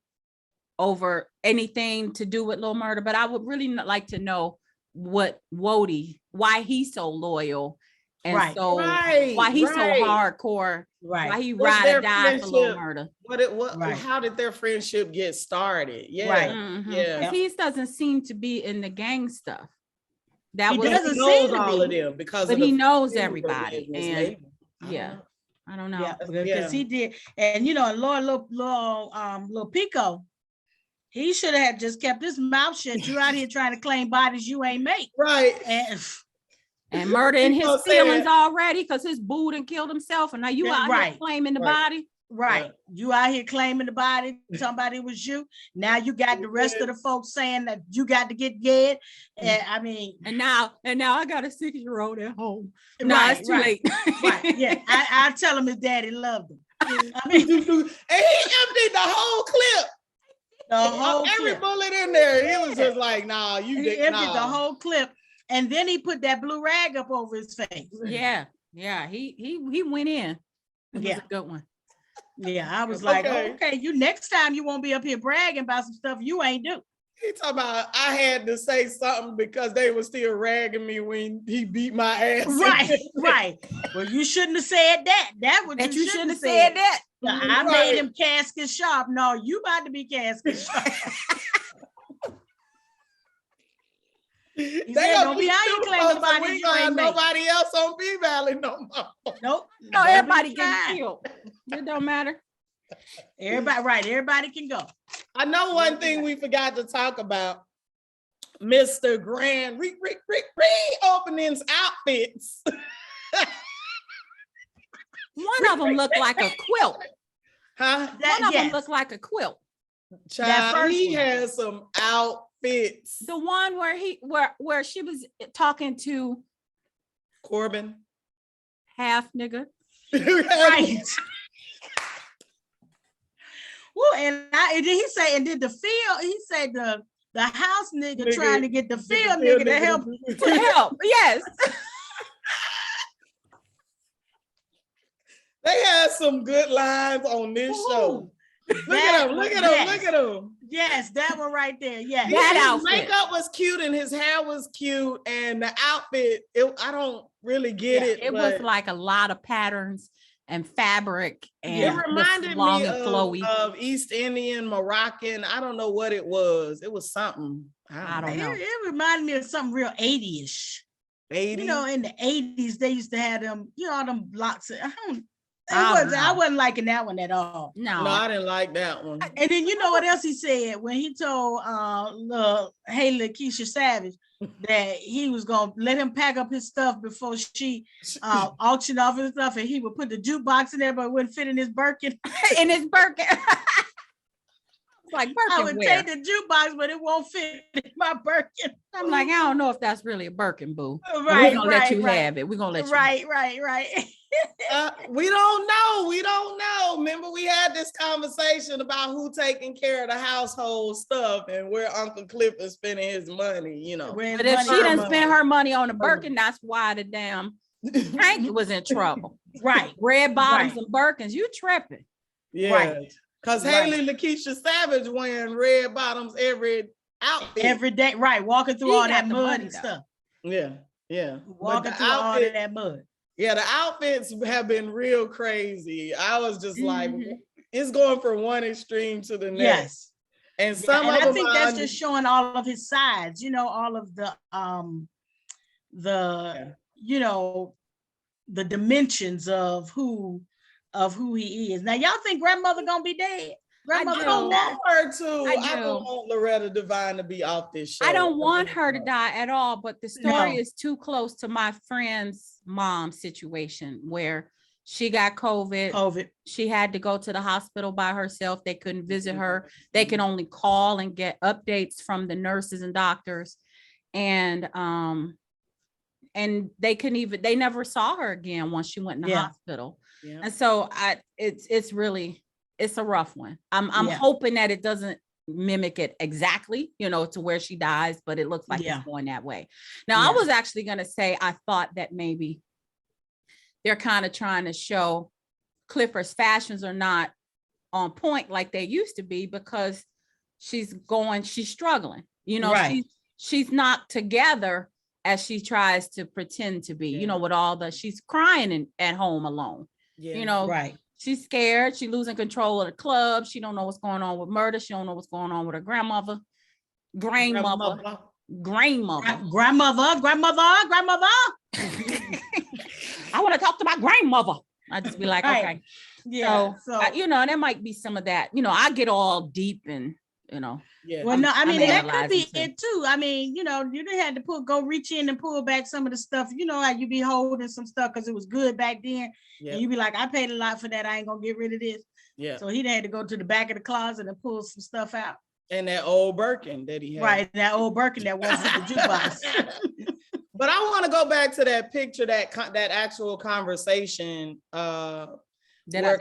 over anything to do with Lil Murder. But I would really like to know what Wody, why he's so loyal and why he's so hardcore. Right. Why he ride or die for Lil Murder. How did their friendship get started? Yeah. Right. Mm-hmm. Yeah. He doesn't seem to be in the gang stuff. He knows all of them but he knows everybody. And I don't know. Yeah, because he did. And little Pico, he should have just kept his mouth shut. You out here trying to claim bodies you ain't make. Right. And Murder in his feelings already, because his boo and killed himself, and now you out here claiming the body. Right. You out here claiming the body, somebody was you. Now you got the rest of the folks saying that you got to get dead. And I mean, and now I got a 6-year-old at home. No, right, it's too late. Right. Yeah. I tell him his daddy loved him. I mean, and he emptied the whole clip. Every bullet in there. He was just like, nah, you he emptied the whole clip. And then he put that blue rag up over his face. Yeah. He went in. It was a good one. Yeah, I was like, okay, you next time you won't be up here bragging about some stuff you ain't do. He talking about I had to say something because they were still ragging me when he beat my ass. Right. Well, you shouldn't have said that. That you shouldn't have said that. I made him casket sharp. No, you about to be casket sharp. They don't be out here claiming nobody. We ain't nobody else on B Valley no more. Nope. No, everybody getting killed. It don't matter. Everybody can go. I know one thing we forgot to talk about. Mr. Grand reopenings outfits. One of them looked like a quilt. Huh? One of them looked like a quilt. Child, he has some outfits. The one where she was talking to Corbin. Half nigga. Right. Well, and he said, and did the field, he said the house nigga trying to get the field nigga to help. Yes. They had some good lines on this show. Look at him. Yes, that one right there. Yeah. His makeup was cute and his hair was cute. And the outfit, I don't really get it. It was like a lot of patterns and fabric. And it reminded me of East Indian, Moroccan. I don't know what it was. It was something. I don't know. It reminded me of something real 80-ish. 80? You know, in the 80s, they used to have them, all them blocks. I wasn't liking that one at all. No, I didn't like that one. And then you know what else he said when he told Haley Keisha Savage that he was gonna let him pack up his stuff before she auctioned off his stuff, and he would put the jukebox in there, but it wouldn't fit in his Birkin. In his Birkin. Like Birkin. I would take the jukebox, but it won't fit in my Birkin. I'm like, I don't know if that's really a Birkin, boo. Right, we're gonna let you have it. We're gonna let you. Right. We don't know. Remember, we had this conversation about who taking care of the household stuff and where Uncle Clifford spending his money, But if she didn't spend her money on a Birkin, that's why the damn Pynk was in trouble. Right. Red bottoms and Birkins, you tripping. Yeah. Right. Because Haley Lakeisha Savage wearing red bottoms every outfit. Every day, right. Walking through all that mud and stuff. Yeah. Walking through all of that mud. Yeah, the outfits have been real crazy. I was just like, it's going from one extreme to the next. Yes. And some of them, I think that's just showing all of his sides, all of the dimensions of who he is. Now, y'all think grandmother gonna be dead? Grandmother don't want her to. I don't want Loretta Devine to be off this show. I don't want her to die at all, but the story is too close to my friend's mom's situation where she got COVID. She had to go to the hospital by herself. They couldn't visit her. They can only call and get updates from the nurses and doctors. And they never saw her again once she went in the hospital. Yeah. And so it's a rough one. I'm hoping that it doesn't mimic it exactly, to where she dies, but it looks like it's going that way. Now, I was actually going to say, I thought that maybe they're kind of trying to show Clifford's fashions are not on point like they used to be because she's struggling, she's not together as she tries to pretend to be, with she's crying at home alone, right. She's scared. She's losing control of the club. She don't know what's going on with murder. She don't know what's going on with her grandmother. Grandmother. I want to talk to my grandmother. I just be like, okay. Yeah. So and there might be some of that. I get all deep and Yeah. Well, no, I mean, that could be too. it too. I mean, you didn't have to go reach in and pull back some of the stuff. You know how you be holding some stuff because it was good back then. Yeah. And you be like, I paid a lot for that. I ain't gonna get rid of this. Yeah. So he had to go to the back of the closet and pull some stuff out. And that old Birkin that he had. Right, that old Birkin that was with the jukebox. But I want to go back to that picture, that actual conversation. That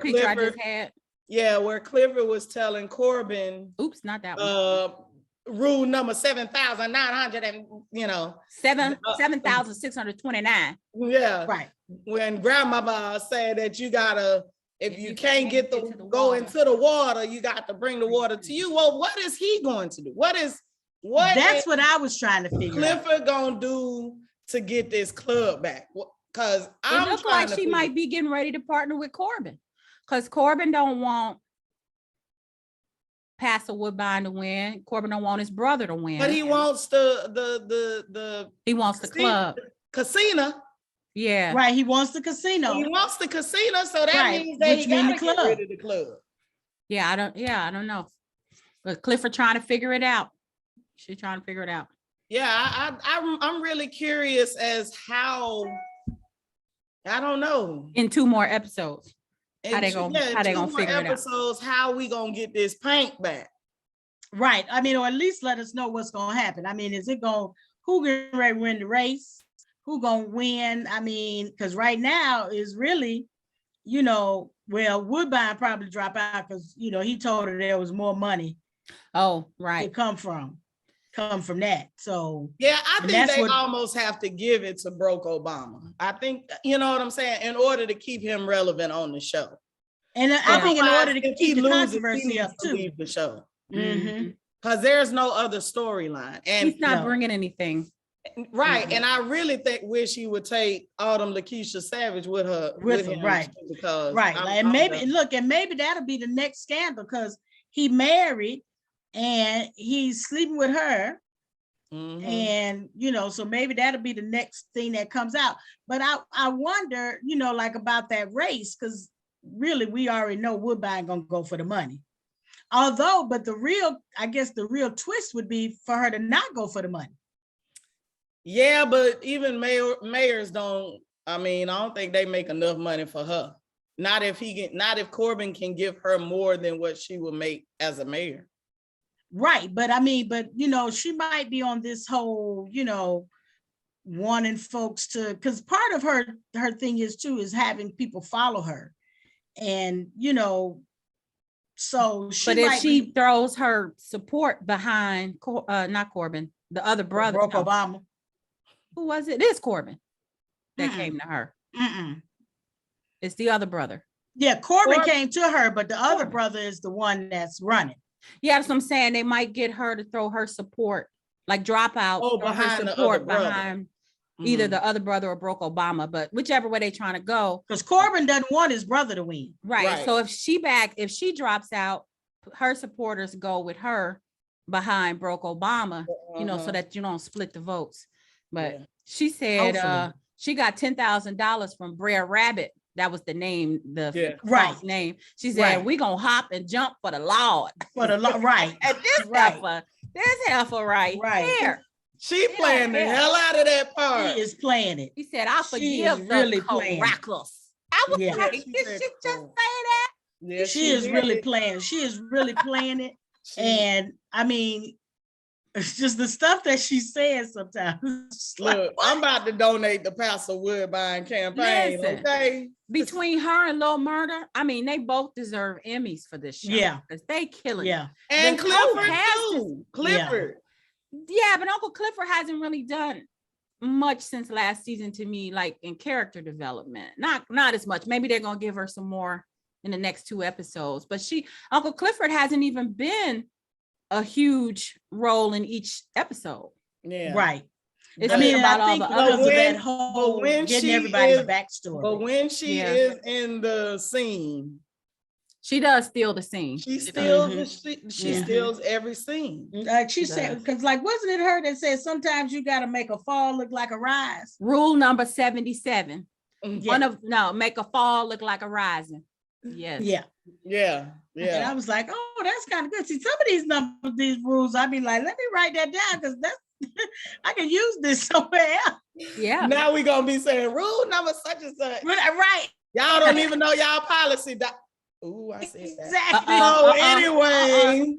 picture I just had. Yeah, where Clifford was telling Corbin. Oops, not that one. Rule number 7,900 and 7,629. Yeah, right. When Grandma said that you gotta, if you can't get go into the water, you got to bring the water to you. Well, what is he going to do? That's what I was trying to figure Clifford gonna do to get this club back? Because it looks like she might be getting ready to partner with Corbin. Because Corbin don't want Passa Woodbine to win. Corbin don't want his brother to win. But he wants the he wants the club. Casino. Yeah. Right. He wants the casino. He wants the casino, so that means that he gotta get rid of the club. Yeah, I don't know. But Clifford trying to figure it out. She's trying to figure it out. Yeah, I'm really curious as how, I don't know. In 2 more episodes. How they gonna figure it out? How we gonna get this Pynk back? Right. I mean, or at least let us know what's gonna happen. I mean, who gonna win the race? Who gonna win? I mean, because right now is really, Woodbine probably drop out because he told her there was more money. Oh, right. To come from that. So yeah, I think they almost have to give it to Broke Obama. I think, you know what I'm saying, in order to keep him relevant on the show. And I think in order to keep the controversy up too. Leave the show. Mm-hmm. Because there's no other storyline. And he's not bringing anything. Right. Mm-hmm. And I really wish he would take Autumn Lakeisha Savage with him. Right. Because maybe that'll be the next scandal because he married and he's sleeping with her. Mm-hmm. And so maybe that'll be the next thing that comes out. But I wonder, like about that race, because really we already know Woodbine gonna go for the money. But the real twist would be for her to not go for the money. Yeah, but even mayors don't. I mean, I don't think they make enough money for her. Not if Corbin can give her more than what she would make as a mayor. Right, but she might be on this whole, wanting folks to, because part of her thing is having people follow her, and so she. But if she throws her support behind, not Corbin, the other brother, Broke Obama. Who was it? It is Corbin that came to her. It's the other brother. Yeah, Corbin came to her, but the other brother is the one that's running. Yeah, that's what I'm saying. They might get her to throw her support, like drop out, behind her support behind either the other brother or Broke Obama, but whichever way they're trying to go. Because Corbin doesn't want his brother to win. Right. So if she drops out, her supporters go with her behind Broke Obama, so that you don't split the votes. But she said she got $10,000 from Brer Rabbit. That was the name, name. She said, we gonna hop and jump for the Lord. For the Lord, right. And this heifer right here. She playing the hell out of that part. She is playing it. He said, I forgive the crackers. I was like, did she just say that? Yeah, she is really playing it. She is really playing it. And I mean, it's just the stuff that she says sometimes. Look, I'm about to donate the Passa Woodbine campaign. Listen, okay, between her and Lil Murder, I mean, they both deserve Emmys for this show. Yeah, because they killing it. And Clifford too. Clifford. Yeah, but Uncle Clifford hasn't really done much since last season to me, like in character development. Not as much. Maybe they're gonna give her some more in the next 2 episodes. But Uncle Clifford hasn't even been a huge role in each episode. Yeah, right. It's about all the other that whole getting everybody a backstory. But when she is in the scene, she does steal the scene. She steals she steals every scene. She said, because wasn't it her that said sometimes you got to make a fall look like a rise? Rule number 77. Make a fall look like a rising. Yes. Yeah. And I was like, oh, that's kind of good. See, some of these numbers, these rules, I'd be like, let me write that down because that's I can use this somewhere else. Yeah. Now we're gonna be saying rule number such and such. Right. Y'all don't even know y'all policy. Ooh, I said that. Exactly. So anyway.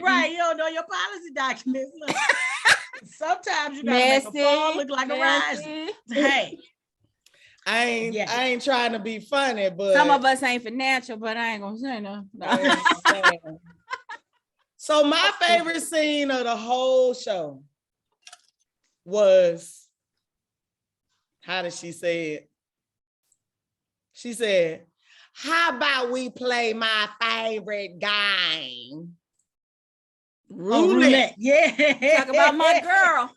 Right, you don't know your policy documents. Look. Sometimes you gotta make a fall look like a rising. Hey. I ain't trying to be funny, but some of us ain't financial, but I ain't gonna say no. So my favorite scene of the whole show was, how did she say it? She said, how about we play my favorite game? Roulette. Yeah. Talk about my girl.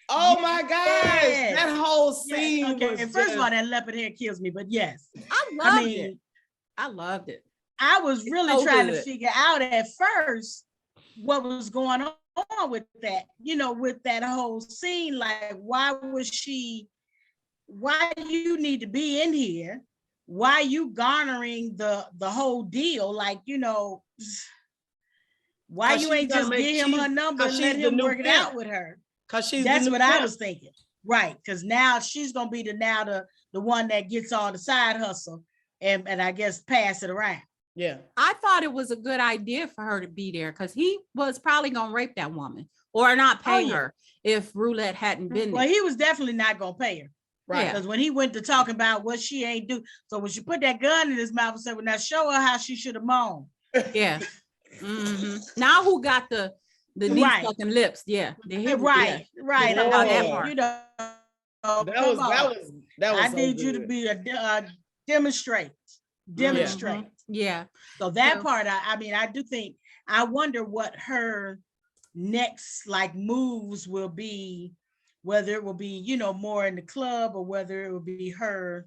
Oh my gosh. That whole scene. Okay. And first of all, that leopard hair kills me, but yes. I loved it. I was really trying to figure out at first what was going on with that, with that whole scene. Like, why you need to be in here? Why you garnering the whole deal? Like, why you ain't just give him her number and let him work it out with her? Because that's what I was thinking. Right. Because now she's gonna be the one that gets all the side hustle and I guess pass it around. Yeah. I thought it was a good idea for her to be there because he was probably gonna rape that woman or not pay her if Roulette hadn't been there. Well, he was definitely not gonna pay her. Right. Because when he went to talk about what she ain't do, so when she put that gun in his mouth and said, well, now show her how she should have moaned. Yeah. Now who got the deep fucking lips? Yeah. Right. About that part. That was I so need good. you to be a demonstrate. Yeah. So that part, I do think, I wonder what her next moves will be, whether it will be, more in the club or whether it will be her,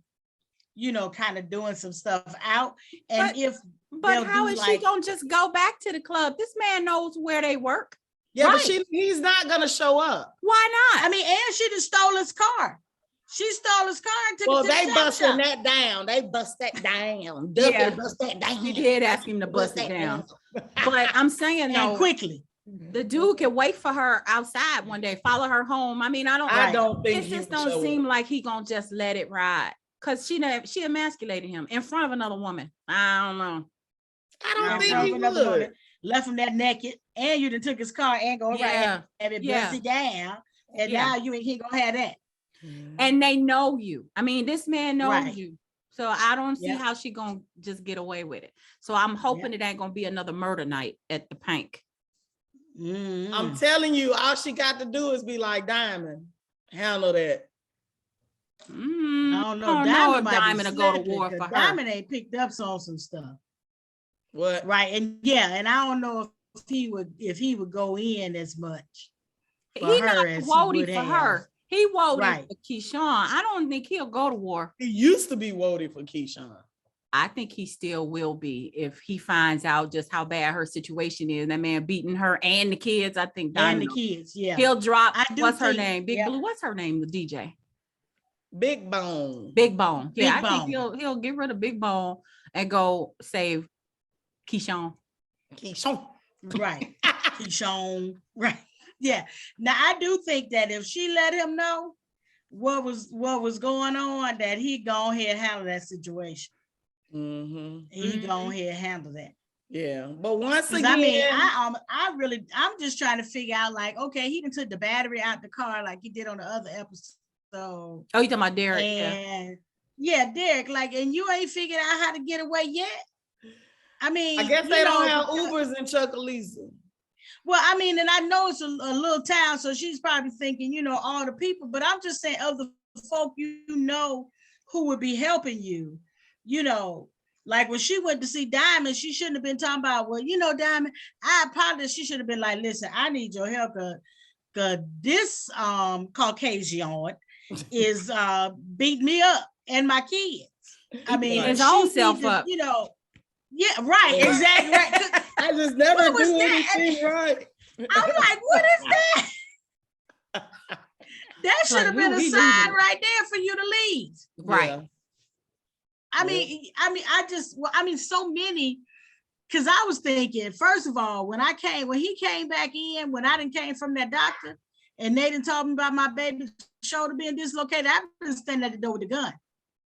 kind of doing some stuff out. And but how is she gonna just go back to the club? This man knows where they work. Yeah, but he's not gonna show up. Why not? And she just stole his car. She stole his car and took it to the they busting that down. They bust that down. Bust that down. She did ask him to bust it down. But I'm saying though, quickly. The dude can wait for her outside one day, follow her home. I don't think it just don't seem like he gonna just let it ride. Cause she emasculated him in front of another woman. I don't know. I don't think he would. Left him that naked, and you done took his car and go right and it busted down, and now you ain't gonna have that. And they know you. This man knows you. So I don't see how she gonna just get away with it. So I'm hoping it ain't gonna be another murder night at the Pynk. I'm telling you, all she got to do is be like, Diamond, handle that. I don't know if Diamond will go to war for her. Diamond ain't picked up on some stuff. What? Right. And I don't know if he would go in as much for he her not as woody he would for have. her. He woody for Keyshawn. I don't think he'll go to war. He used to be woody for Keyshawn. I think he still will be if he finds out just how bad her situation is. That man beating her and the kids. I think and the kids, he'll drop. What's her name? Big Blue. What's her name? The DJ. Big Bone. Big Bone. Yeah, Big I think he'll get rid of Big Bone and go save Keyshawn. Right. Keyshawn. Right. Yeah. Now I do think that if she let him know what was going on, that he go ahead and handle that situation. He go ahead and handle that. Yeah. But once again, I'm just trying to figure out, okay, he done took the battery out the car like he did on the other episode. Oh, you talking about Derrick? And Derrick, and you ain't figured out how to get away yet. I guess they don't have Ubers in Chucalissa. Well, and I know it's a little town, so she's probably thinking, all the people, but I'm just saying of the folk who would be helping you, like when she went to see Diamond, she shouldn't have been talking about, well, Diamond, I apologize. She should have been like, listen, I need your help because this Caucasian is beating me up and my kids. His own self up. Yeah, right, exactly right. I just never do anything right. I'm like, what is that? That should have been a sign right there for you to leave. Right. I mean, so many. Because I was thinking, first of all, when he came back in, when I didn't came from that doctor, and they didn't told me about my baby's shoulder being dislocated, I was standing at the door with the gun,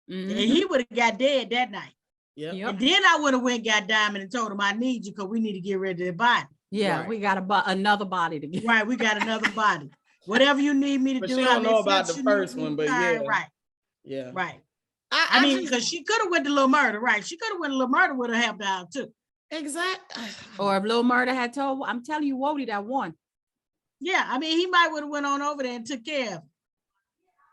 and he would have got dead that night. Yeah. And then I would have went got Diamond and told him I need you because we need to get rid of the body. Yeah, right. We got another body to get. Right, we got another body. Whatever you need me to do. She don't know about the first one, but yeah. Right. Yeah. Right. I mean, because she could have went to Little Murder, right? She could have went to Little Murder, would have helped out too. Exactly. Or if Little Murder had told, I'm telling you, Wody that won. Yeah, I mean, he might would have went on over there and took care of him.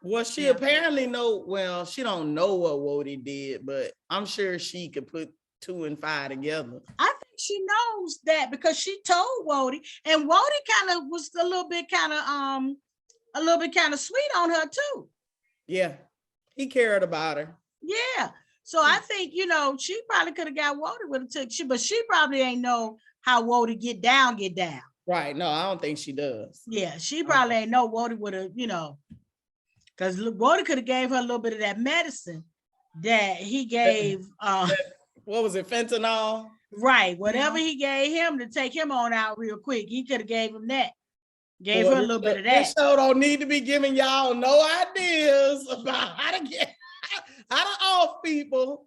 Well, she apparently she don't know what Wody did, but I'm sure she could put 2 and 5 together. I think she knows that because she told Wody, and Wody kind of was a little bit kind of sweet on her too. Yeah, he cared about her. Yeah, so I think she probably could have got Wody with a but she probably ain't know how Wody get down. Right? No, I don't think she does. Yeah, she probably ain't know Wody would have, because Wody could have gave her a little bit of that medicine that he gave. What was it, fentanyl? Right, whatever he gave him to take him on out real quick, he could have gave him that. Gave her a little bit of that. This show don't need to be giving y'all no ideas about how to off people.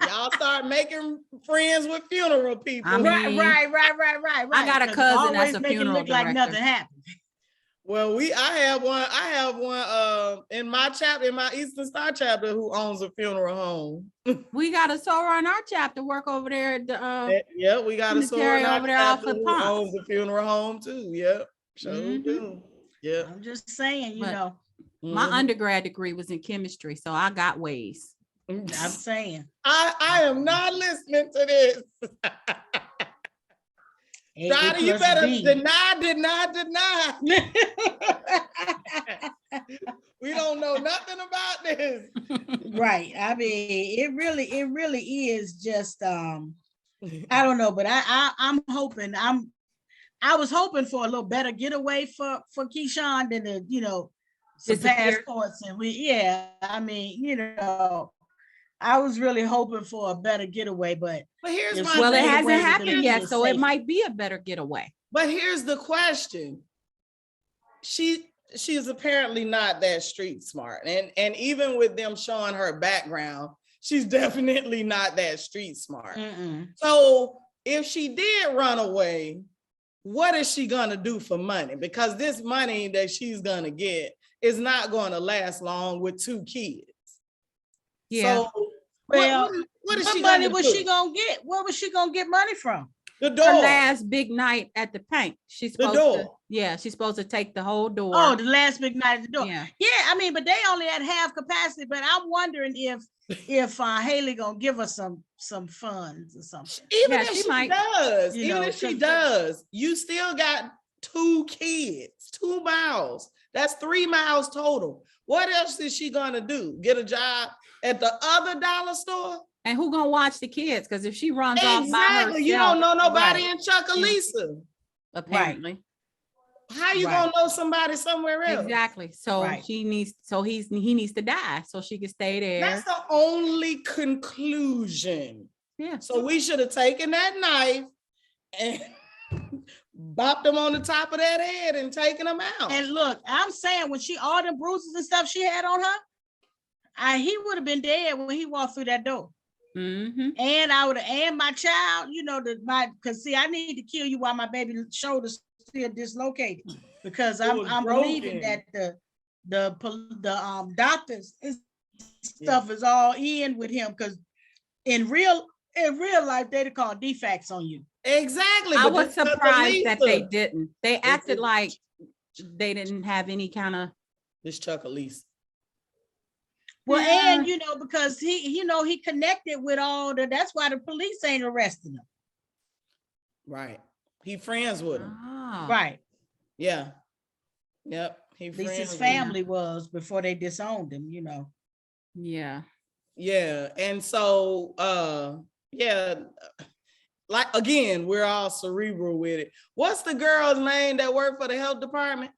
Y'all start making friends with funeral people. I mean, right. I got a cousin that's a funeral look director. Like nothing happened. Well, I have one in my chapter, in my Eastern Star chapter, who owns a funeral home. We got a soror in our chapter work over there at the we got a soror in our over there chapter off who owns a funeral home too. Yep. Sure do. Yeah. I'm just saying, my undergrad degree was in chemistry, so I got ways. I'm saying. I am not listening to this. Donnie, you better deny. We don't know nothing about this. Right. I mean, it really is just I don't know, but I'm hoping I was hoping for a little better getaway for Keyshawn than some passports and I was really hoping for a better getaway, but here's it hasn't happened yet, so it might be a better getaway. But here's the question: she is apparently not that street smart, and even with them showing her background, she's definitely not that street smart. So if she did run away, what is she gonna do for money? Because this money that she's gonna get is not gonna last long with 2 kids. Yeah. So, what is she money was she gonna get? Where was she gonna get money from? The door. Her last big night at the Pynk. She's supposed to take the whole door. Oh, the last big night at the door. Yeah. I mean, but they only had half capacity. But I'm wondering if Haley gonna give us some funds or something. Even if she does, you still got 2 kids, 2 miles. That's 3 miles total. What else is she gonna do? Get a job at the other dollar store? And who gonna watch the kids? Because if she runs off by herself, you don't know nobody in Chucalissa. Apparently. How you gonna know somebody somewhere else? Exactly. So he needs to die so she can stay there. That's the only conclusion. Yeah. So we should have taken that knife and bopped him on the top of that head and taken him out. And look, I'm saying when all the bruises and stuff she had on her, he would have been dead when he walked through that door. And I would have, and my child, because I need to kill you while my baby shoulder's still dislocated, because I'm believing that the doctors stuff is all in with him, because in real life they'd call defects on you. Exactly. I was surprised that they didn't. They acted like they didn't have any kind of this Chucalissa. Well, and because he connected with all that's why the police ain't arresting him. Right. He friends with him. Oh. Right. Yeah. Yep. At least his family was before they disowned him, Yeah. Yeah. And so like again, we're all cerebral with it. What's the girl's name that worked for the health department?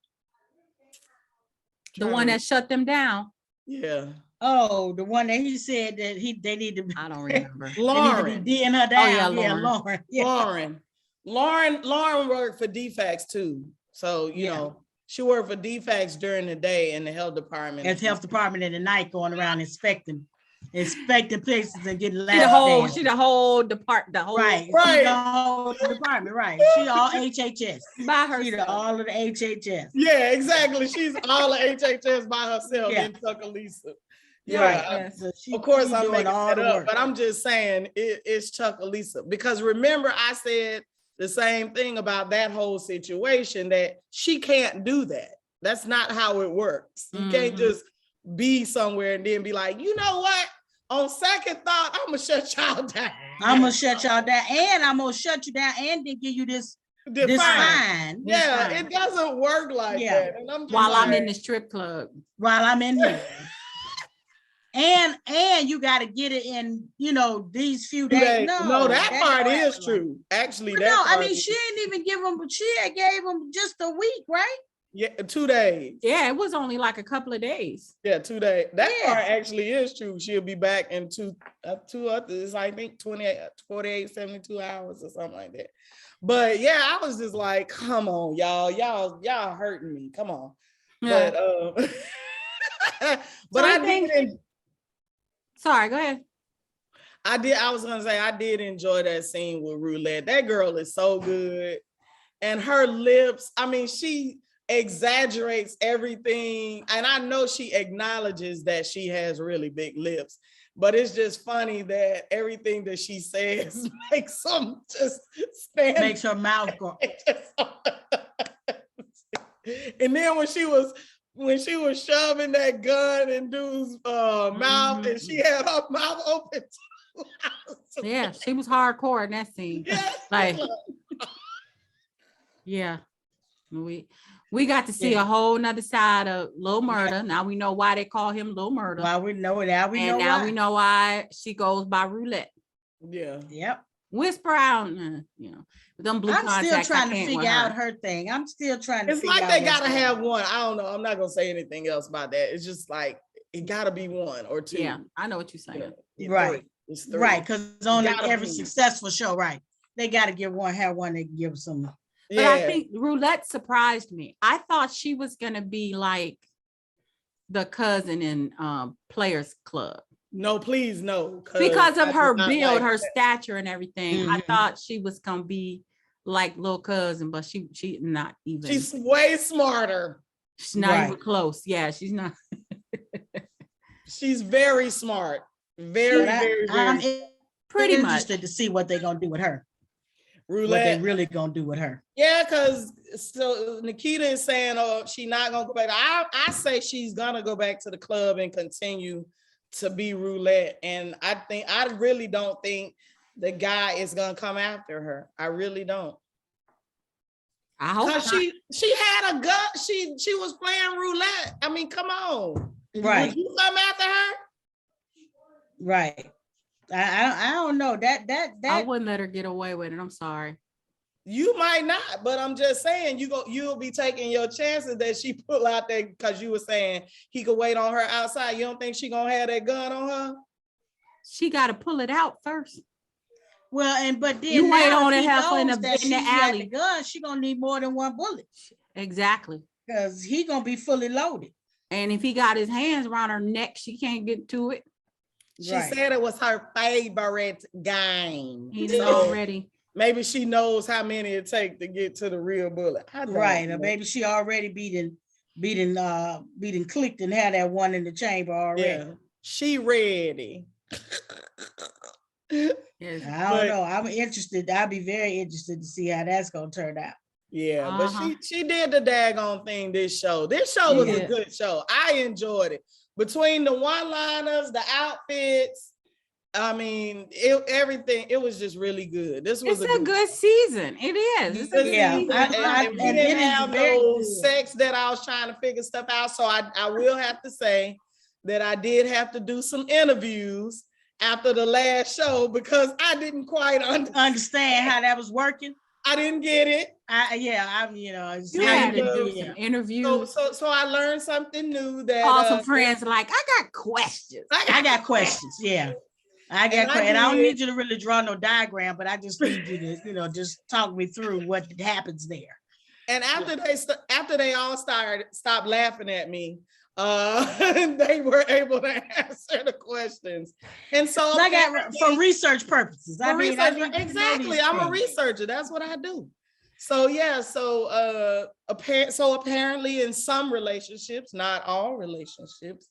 The one that shut them down. Yeah. Oh, the one that he said that they need to. I don't remember. Lauren. They need to be D'ing her down. Oh, yeah, Lauren. Lauren. Yeah. Lauren worked for DFAX too. So, you know, she worked for DFAX during the day in the health department. As health department in the night, going around inspecting places and getting labs. She the whole department. Right. The whole department. Right. She all HHS by herself. She all of the HHS. Yeah, exactly. She's all of HHS by herself in Chucalissa. Yeah, right. So of course I'm making all that up, but I'm just saying it's Chucalissa because remember I said the same thing about that whole situation that she can't do that. That's not how it works. You can't just be somewhere and then be like, you know what? On second thought, I'm gonna shut y'all down. I'm gonna shut y'all down, and I'm gonna shut you down, and then give you this fine. Yeah, it doesn't work like that. And I'm while I'm in the strip club, while I'm in here. And you got to get it in, these few days. No, that part is true. Actually, I mean, she ain't even give them. She gave them just a week, right? Yeah, 2 days. Yeah, it was only like a couple of days. Yeah, 2 days. That part actually is true. She'll be back in two others, I think 48, 72 hours or something like that. But yeah, I was just like, come on, y'all hurting me. Come on. Yeah. But sorry, go ahead. I was gonna say I did enjoy that scene with Roulette. That girl is so good. And her lips, I mean, she exaggerates everything. And I know she acknowledges that she has really big lips, but it's just funny that everything that she says makes them just stand. Makes her mouth go. And then when she was shoving that gun in dude's mouth and she had her mouth open too. Yeah, she was hardcore in that scene. Yeah. Like, yeah. We got to see a whole nother side of Lil Murder. Now we know why they call him Lil Murder. Well, we know that. We know why she goes by Roulette. Yeah. Yep. Whisper out, them blue contacts. I'm still trying to figure out her thing. I'm still trying to. It's like they gotta have one. I don't know. I'm not gonna say anything else about that. It's just like it gotta be one or two. Yeah, I know what you're saying. Right. Right, because on every successful show, right? They gotta have one that can give some. But I think Roulette surprised me. I thought she was gonna be like the cousin in Players Club. No, please, no. Because of her build, her stature and everything. I thought she was gonna be like little cousin, but she not even. She's way smarter. She's not even close. Yeah, she's not. She's very smart. Very. I'm pretty interested to see what they're gonna do with her. Roulette. What they really gonna do with her? Yeah, because so Nikita is saying, "Oh, she's not gonna go back." I say she's gonna go back to the club and continue to be Roulette, and I really don't think the guy is gonna come after her. I really don't. I hope not. She had a gun. She was playing Roulette. I mean, come on. Right. Would you come after her? Right. I don't know that I wouldn't let her get away with it. I'm sorry. You might not, but I'm just saying you'll be taking your chances that she pull out there because you were saying he could wait on her outside. You don't think she gonna have that gun on her? She got to pull it out first. Well, but then you wait on it in the alley. The gun, she gonna need more than one bullet. Exactly. Because he gonna be fully loaded. And if he got his hands around her neck, she can't get to it. She said it was her favorite game. He's already. Maybe she knows how many it takes to get to the real bullet. Right. Or maybe she already beaten clicked and had that one in the chamber already. Yeah. She ready. Yes. I don't know. I'm interested. I'll be very interested to see how that's gonna turn out. Yeah, but she did the daggone thing this show. This show was a good show. I enjoyed it. Between the one-liners, the outfits, I mean, everything, it was just really good. It's a good season. It is. It's a good season. And didn't have no sex that I was trying to figure stuff out. So I will have to say that I did have to do some interviews after the last show because I didn't quite understand how that was working. I didn't get it. You had to do some interviews. So I learned something new that all some friends like, I got questions. I got questions. Yeah. I don't need you to really draw no diagram, but I just need you to, just talk me through what happens there. And after they all stopped laughing at me, they were able to answer the questions. And so I got for research purposes. Exactly. I'm a researcher. That's what I do. So yeah, so apparently in some relationships, not all relationships,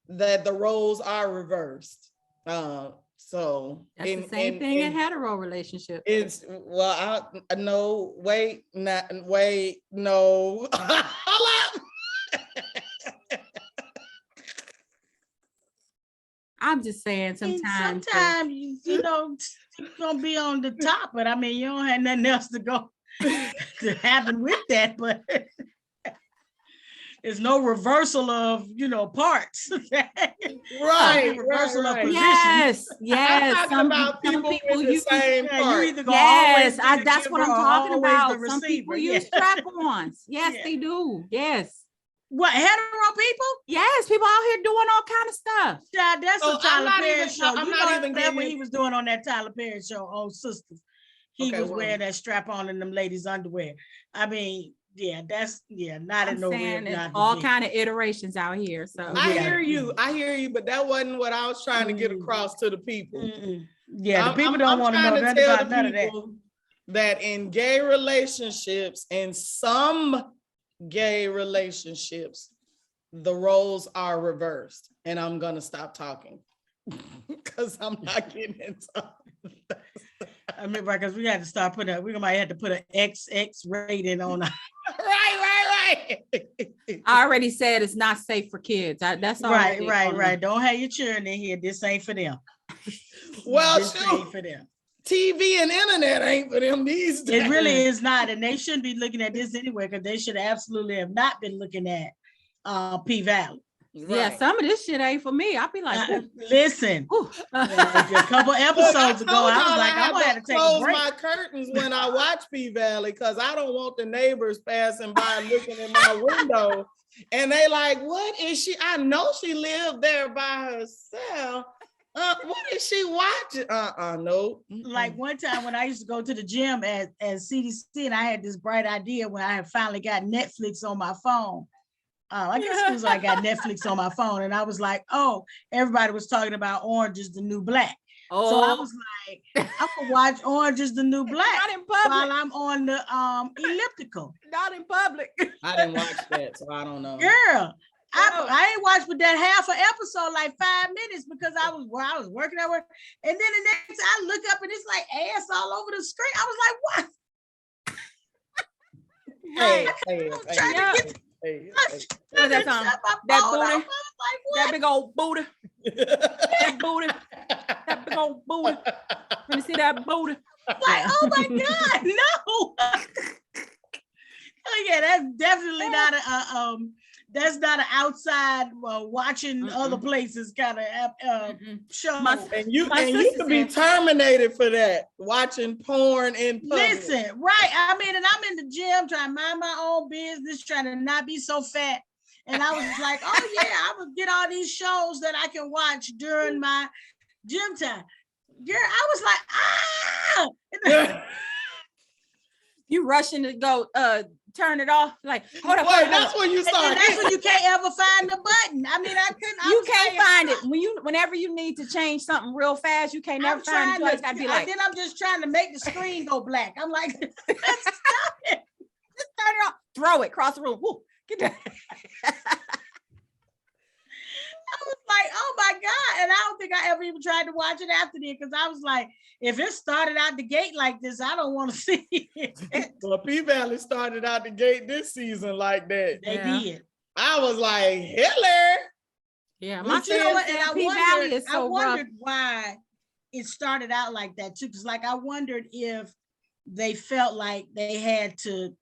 that the roles are reversed. So that's the same thing in hetero relationship. It's no. I'm just saying sometimes you're gonna be on the top, but I mean you don't have nothing else to go to happen with that, but there's no reversal of Right. Reversal of position. Yes. Some people with the same part. You either go that's what I'm talking about. Some people use strap-ons. Yes, Yeah. they do. Yes. What, hetero people? Yes, people out here doing all kind of stuff. Yeah, that's a Tyler Perry show. I'm not even getting what he was doing on that Tyler Perry show on Sisters. He was wearing that strap on in them ladies' underwear. I mean, not in no real. It's all kind of iterations out here. So I hear you, but that wasn't what I was trying to get across to the people. Yeah, the people don't want to know nothing about none of that. That in gay relationships, in some gay relationships, the roles are reversed. And I'm gonna stop talking because I'm not getting into that. I mean, because we had to start we might have to put an XX rating on. Right. I already said it's not safe for kids. That's all. Right. Don't have your children in here. This ain't for them. Well, this ain't for them. TV and internet ain't for them these days. It really is not, and they shouldn't be looking at this anyway, because they should absolutely have not been looking at P-Valley. Right. Yeah, some of this shit ain't for me. I'll be like, listen, a couple episodes ago, I was like, I'm gonna have to close my curtains when I watch P-Valley, because I don't want the neighbors passing by looking in my window, and they like, what is she? I know she lived there by herself. What is she watching? No. Like one time when I used to go to the gym at CDC, and I had this bright idea when I had finally got Netflix on my phone. I guess it was like I got Netflix on my phone, and I was like, oh, everybody was talking about Orange is the New Black. Oh. So I was like, I'm gonna watch Orange is the New Black not in public. While I'm on the elliptical. Not in public. I didn't watch that, so I don't know. Girl, I ain't watched but that half an episode, like 5 minutes, because I was working at work, and then the next I look up and it's like ass all over the screen. I was like, what? That big old booty. That booty. That big old booty. Let me see that booty. Like, oh my God, no. Oh yeah, that's definitely not that's not an outside watching other places kind of show. And you can be terminated for that, watching porn in public. Listen, right. I mean, and I'm in the gym trying to mind my own business, trying to not be so fat. And I was like, oh yeah, I would get all these shows that I can watch during my gym time. Girl, I was like, ah! You rushing to go turn it off, like hold up. That's when you start. That's when you can't ever find the button. I mean, I couldn't. You can't find it whenever you need to change something real fast. You can't never find it. It's got to be like. Then I'm just trying to make the screen go black. I'm like, stop it. Just turn it off. Throw it across the room. Woo, get that. I was like, oh my God. And I don't think I ever even tried to watch it after that, because I was like, if it started out the gate like this, I don't want to see it. Well, P-Valley started out the gate this season like that. They did. I was like, Hitler. Yeah, I wondered why it started out like that too. Because like I wondered if they felt like they had to,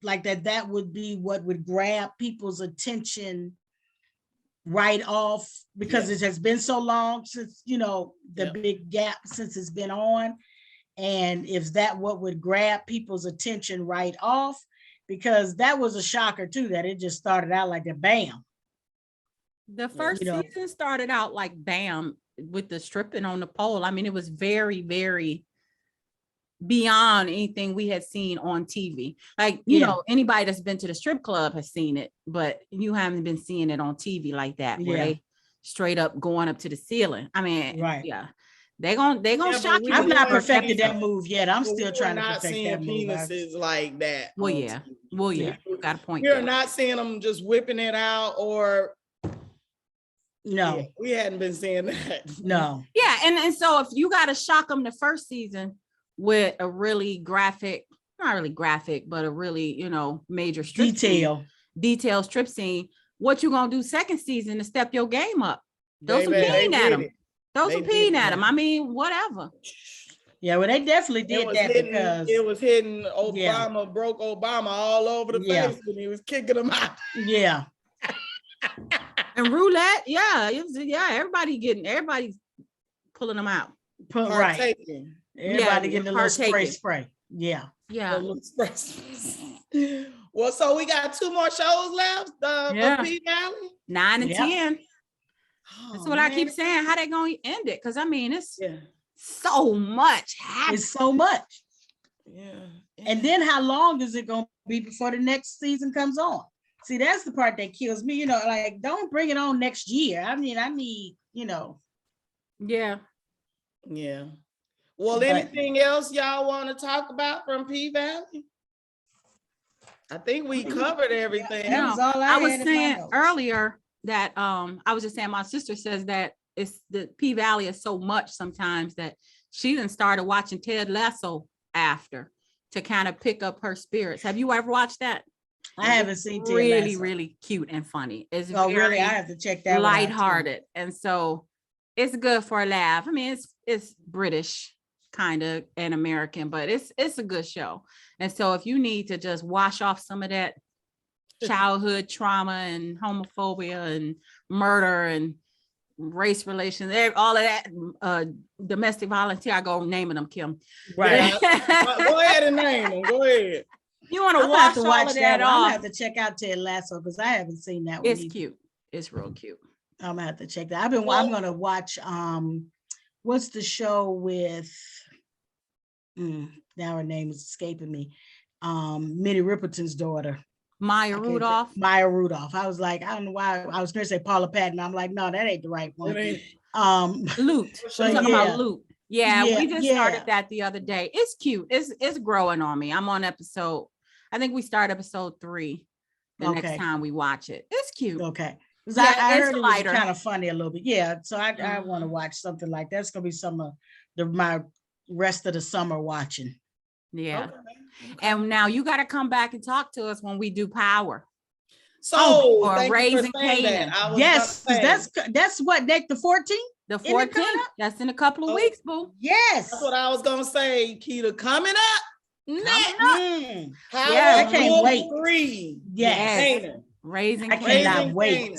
like that would be what would grab people's attention right off, because it has been so long since, the big gap since it's been on. and if that what would grab people's attention right off, because that was a shocker too, that it just started out like a bam. The first season started out like bam with the stripping on the pole. I mean, it was very, very beyond anything we had seen on TV. Like, you know, anybody that's been to the strip club has seen it, but you haven't been seeing it on TV like that, where they straight up going up to the ceiling. I mean, they're gonna shock you. I've not perfected that move yet. I'm still trying to perfect that move. Penises like that. Well, you got a point. You're not seeing them just whipping it out, or no, we hadn't been seeing that. No. Yeah, and so if you got to shock them the first season with a really graphic, not really graphic, but a really, you know, major strip detailed strip scene, what you gonna do second season to step your game up? Those some peeing at them. Those some peeing at them. I mean, whatever. Yeah, well, they definitely did that because it was hitting Obama, broke Obama all over the face when he was kicking him out. Yeah. And roulette, everybody's pulling them out. Right. Everybody getting a little spray. Yeah. Well, so we got 2 more shows left for P Valley. 9 and 10. That's what I keep saying. How they gonna end it? Because I mean, it's so much happening. It's so much. And then how long is it gonna be before the next season comes on? See, that's the part that kills me. You know, like, don't bring it on next year. I mean, I need, you know. Yeah. Well, anything else y'all want to talk about from P Valley? I think we covered everything. That was all I was saying earlier that I was just saying, my sister says that it's the P Valley is so much sometimes that she then started watching Ted Lasso after to kind of pick up her spirits. Have you ever watched that? I haven't seen Ted really, Lasso. really cute and funny. It's really? I have to check that lighthearted, and so it's good for a laugh. I mean, it's British kind of and American, but it's a good show. And so if you need to just wash off some of that childhood trauma and homophobia and murder and race relations, all of that, domestic violence, I go naming them, Kim. Right. Go ahead and name them. Go ahead. You want to watch all of that off. I'm gonna have to check out Ted Lasso because I haven't seen that one. It's cute. It's real cute. I'm gonna have to check that. I'm gonna watch what's the show with now her name is escaping me. Minnie Riperton's daughter. Maya Rudolph. I was like, I don't know why I was gonna say Paula Patton. I'm like, no, that ain't the right one. Loot. Talking about Loot. Yeah, we just started that the other day. It's cute. It's growing on me. I'm on episode, I think we start episode 3 the next time we watch it. It's cute. Okay. I heard it was kind of funny a little bit. Yeah. So I want to watch something like that. It's gonna be some of my rest of the summer watching. Yeah. Okay. And now you got to come back and talk to us when we do Power. So or Raising Canaan. Yes, that's what, the 14th? The 14th. That's in a couple of weeks, boo. Yes. That's what I was gonna say, Keita. Coming up. I can't wait. 3. Yes. Raising I cannot wait.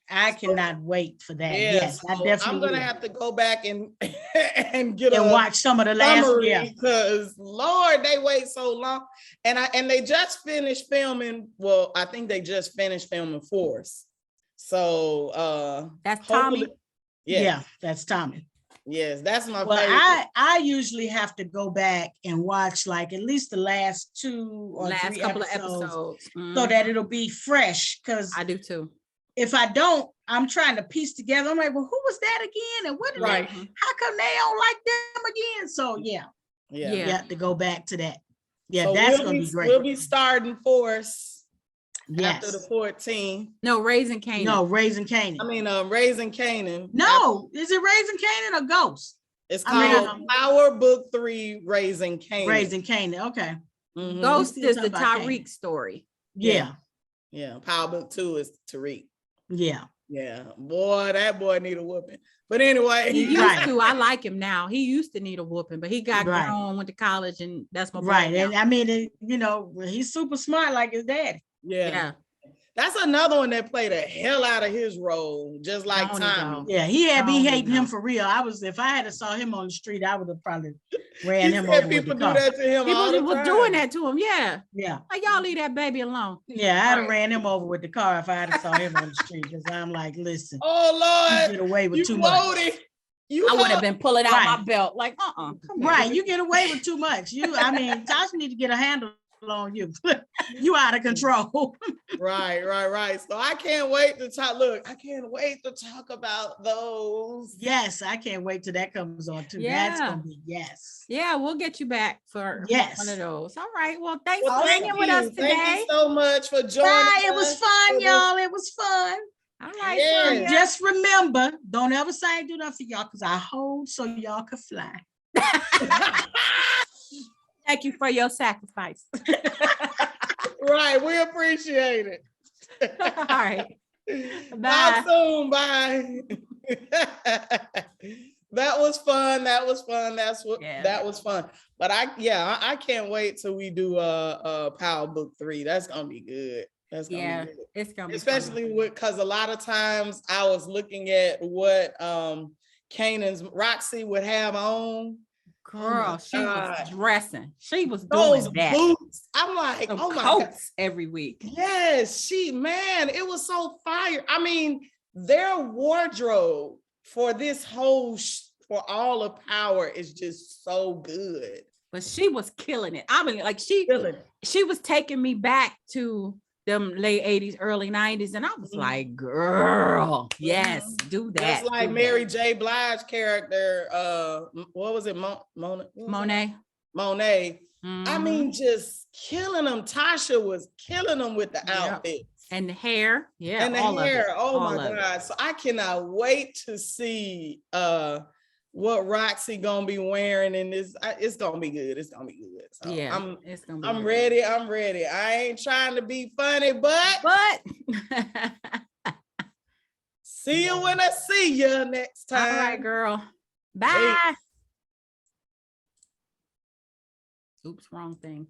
I cannot wait for that. Yes, I definitely. I'm gonna have to go back and get and watch some of the last because Lord, they wait so long, and they just finished filming. Well, I think they just finished filming Force. So that's Tommy. Yeah, that's Tommy. Yes, that's my favorite. I usually have to go back and watch like at least the last 2 or 3 couple of episodes so that it'll be fresh. Because I do too. If I don't, I'm trying to piece together. I'm like, well, who was that again? And what did they, how come they don't like them again? So you have to go back to that. Yeah, so that's gonna be great. We'll be starting Force after the 14th. No, Raising Canaan. No, Raising Canaan. I mean, Raising Canaan. No, is it Raising Canaan or Ghost? It's called Power Book 3, Raising Canaan. Raising Canaan. Okay. Mm-hmm. Ghost is the Tariq story. Yeah. Power Book 2 is Tariq. Yeah. Boy, that boy need a whooping. But anyway, he used to. I like him now. He used to need a whooping, but he got grown, went to college, and that's my boy. And I mean, he's super smart like his daddy. Yeah. That's another one that played the hell out of his role, just like Tommy. Yeah, he had me hating him for real. If I had saw him on the street, I would have probably ran him over with the car. People do that to him all the time. People was doing that to him, yeah. Like, y'all leave that baby alone. Yeah, I'd have ran him over with the car if I had saw him on the street, because I'm like, listen. Oh, Lord. You get away with too much. I would have been pulling out my belt, like, Right, you get away with too much. Tasha need to get a handle on you. You out of control. Right. So I can't wait to talk. Look, I can't wait to talk about those. Yes, I can't wait till that comes on too. Yeah. That's gonna be yes. Yeah, we'll get you back for one of those. All right. Well, thanks for hanging with us today. Thank you so much for joining us. It was fun, y'all. It was fun. All right. Yeah. Just remember, don't ever say I ain't do nothing for y'all, because I hold so y'all can fly. Thank you for your sacrifice. Right, we appreciate it. All right. Bye. Talk soon. Bye. That was fun. That was fun. But I can't wait till we do Power Book 3. That's gonna be good. That's gonna be good. It's gonna be especially because a lot of times I was looking at what Kanan's Roxy would have on. Girl, she was dressing. She was doing that. Boots. I'm like, my God. Every week. Yes, it was so fire. I mean, their wardrobe for this whole for all of Power is just so good. But she was killing it. I mean, like she was taking me back to them late 80s, early 90s. And I was like, girl, yes, do that. That's like Mary J. Blige's character. What was it? Monet. I mean, just killing them. Tasha was killing them with the outfits. And the hair. Yeah. And the hair. Oh my God. So I cannot wait to see what Roxy gonna be wearing in this. It's gonna be good. It's gonna be good. So it's gonna be I'm ready. I ain't trying to be funny, but see you when I see you next time. All right, girl. Bye. Oops, wrong thing.